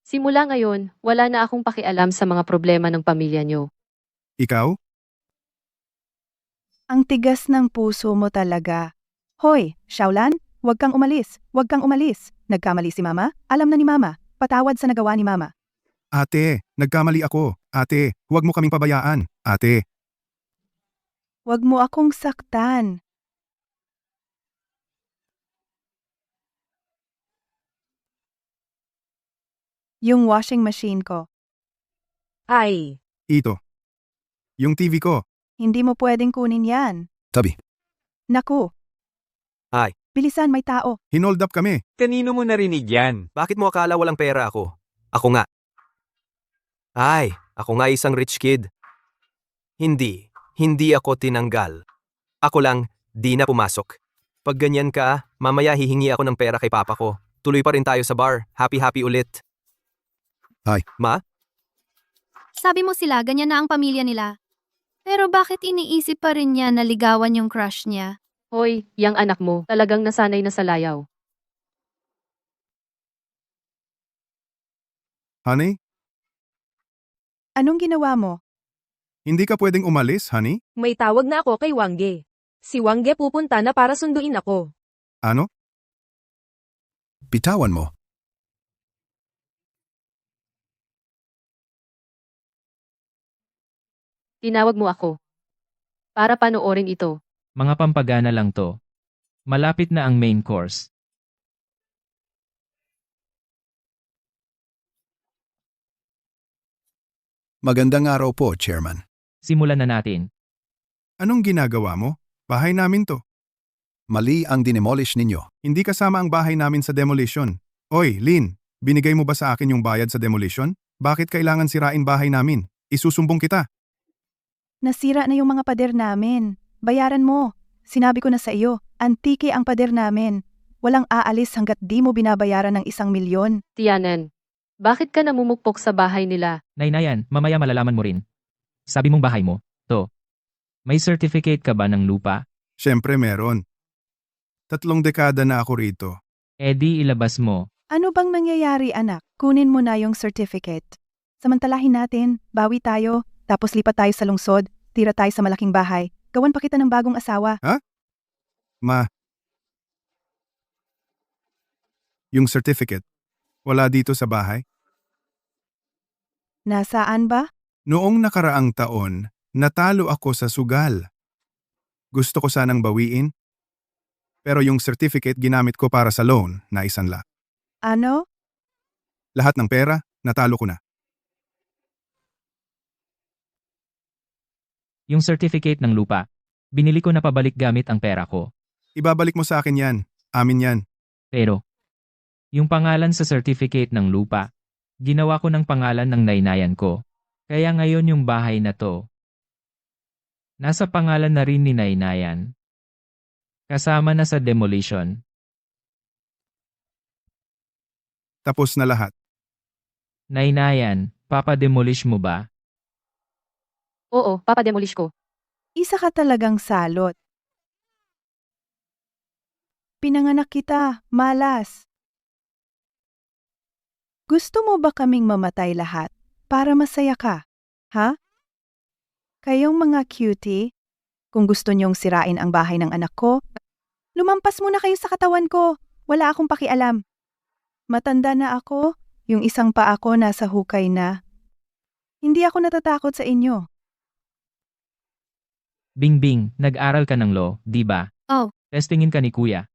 Simula ngayon, wala na akong pakialam sa mga problema ng pamilya nyo. Ikaw? Ang tigas ng puso mo talaga. Hoy, Xiaolan, huwag kang umalis. Huwag kang umalis. Nagkamali si Mama? Alam na ni Mama. Patawad sa nagawa ni Mama. Ate, nagkamali ako. Ate, huwag mo kaming pabayaan. Ate, Huwag mo akong saktan. Yung washing machine ko. Ay, ito. Yung TV ko. Hindi mo pwedeng kunin yan. Tabi. Naku. Ay. Bilisan, may tao. Hinold up kami. Kanino mo narinig yan? Bakit mo akala walang pera ako? Ako nga. Ay, ako nga isang rich kid. Hindi ako tinanggal. Ako lang, di na pumasok. Pag ganyan ka, mamaya hihingi ako ng pera kay papa ko. Tuloy pa rin tayo sa bar. Happy ulit. Ay. Ma? Sabi mo sila, ganyan na ang pamilya nila. Pero bakit iniisip pa rin niya na ligawan yung crush niya? Hoy, yang anak mo, talagang nasanay na sa layaw. Honey, Anong ginawa mo? hindi ka pwedeng umalis, honey? may tawag na ako kay Wangge. Si Wangge pupunta na para sunduin ako. Ano? Bitawan mo. Tinawag mo ako. Para panoorin ito. Mga pampagana lang to. Malapit na ang main course. Magandang araw po, Chairman. Simulan na natin. Anong ginagawa mo? Bahay namin to. Mali ang dinemolish ninyo. Hindi kasama ang bahay namin sa demolition. Oy, Lin, binigay mo ba sa akin yung bayad sa demolition? Bakit kailangan sirain bahay namin? Isusumbong kita. Nasira na yung mga pader namin. Bayaran mo. Sinabi ko na sa iyo, antike ang pader namin. Walang aalis hanggat di mo binabayaran ng 1,000,000. Tiyanan, bakit ka namumukpok sa bahay nila? Naynayan, mamaya malalaman mo rin. Sabi mong bahay mo, to. May certificate ka ba ng lupa? Siyempre meron. 3 dekada na ako rito. E di ilabas mo. Ano bang nangyayari anak? Kunin mo na yung certificate. Samantalahin natin, bawi tayo, tapos lipat tayo sa lungsod, tira tayo sa malaking bahay. Gawan pa kita ng bagong asawa. Ma, yung certificate, wala dito sa bahay? Nasaan ba? Noong nakaraang taon, natalo ako sa sugal. Gusto ko sanang bawiin, pero yung certificate ginamit ko para sa loan na isanla. Ano? Lahat ng pera, natalo ko na. Yung certificate ng lupa. Binili ko na pabalik gamit ang pera ko. Ibabalik mo sa akin yan. Amin yan. Pero, yung pangalan sa certificate ng lupa, ginawa ko ng pangalan ng naynayan ko. Kaya ngayon yung bahay na to, nasa pangalan na rin ni Naynayan. Kasama na sa demolition. Tapos na lahat. Naynayan, papademolish mo ba? Oo, papademolish ko. Isa ka talagang salot. Pinanganak kita, malas. Gusto mo ba kaming mamatay lahat para masaya ka? Ha? Kayong mga cutie, kung gusto niyong sirain ang bahay ng anak ko, lumampas muna kayo sa katawan ko. Wala akong pakialam. Matanda na ako, yung isang paa ko nasa hukay na. Hindi ako natatakot sa inyo. Bingbing, nag-aral ka ng law, di ba? Oh. Testingin ka ni kuya.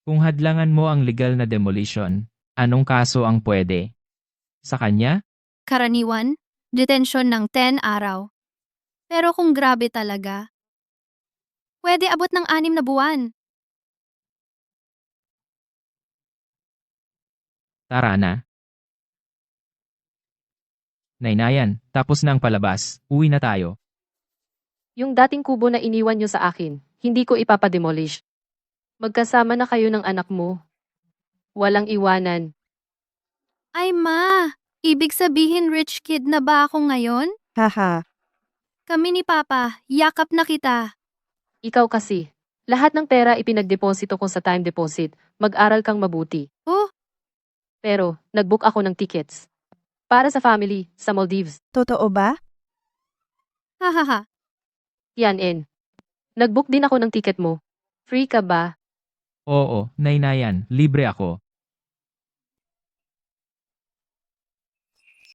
Kung hadlangan mo ang legal na demolition, anong kaso ang pwede? Sa kanya? Karaniwan, detention ng 10 araw. Pero kung grabe talaga, pwede abot ng 6 na buwan. Tara na. Naynayan, tapos na ang palabas, uwi na tayo. Yung dating kubo na iniwan nyo sa akin, hindi ko ipapademolish. Magkasama na kayo ng anak mo. Walang iwanan. Ay ma, ibig sabihin rich kid na ba ako ngayon? Haha. Kami ni Papa, yakap na kita. Ikaw kasi, lahat ng pera ipinagdeposito ko sa time deposit, mag-aral kang mabuti. Oh, Pero, nag-book ako ng tickets. Para sa family, sa Maldives. Totoo ba? hahaha. Yan. Nag-book din ako ng ticket mo. Free ka ba? Oo, Naynayan, libre ako.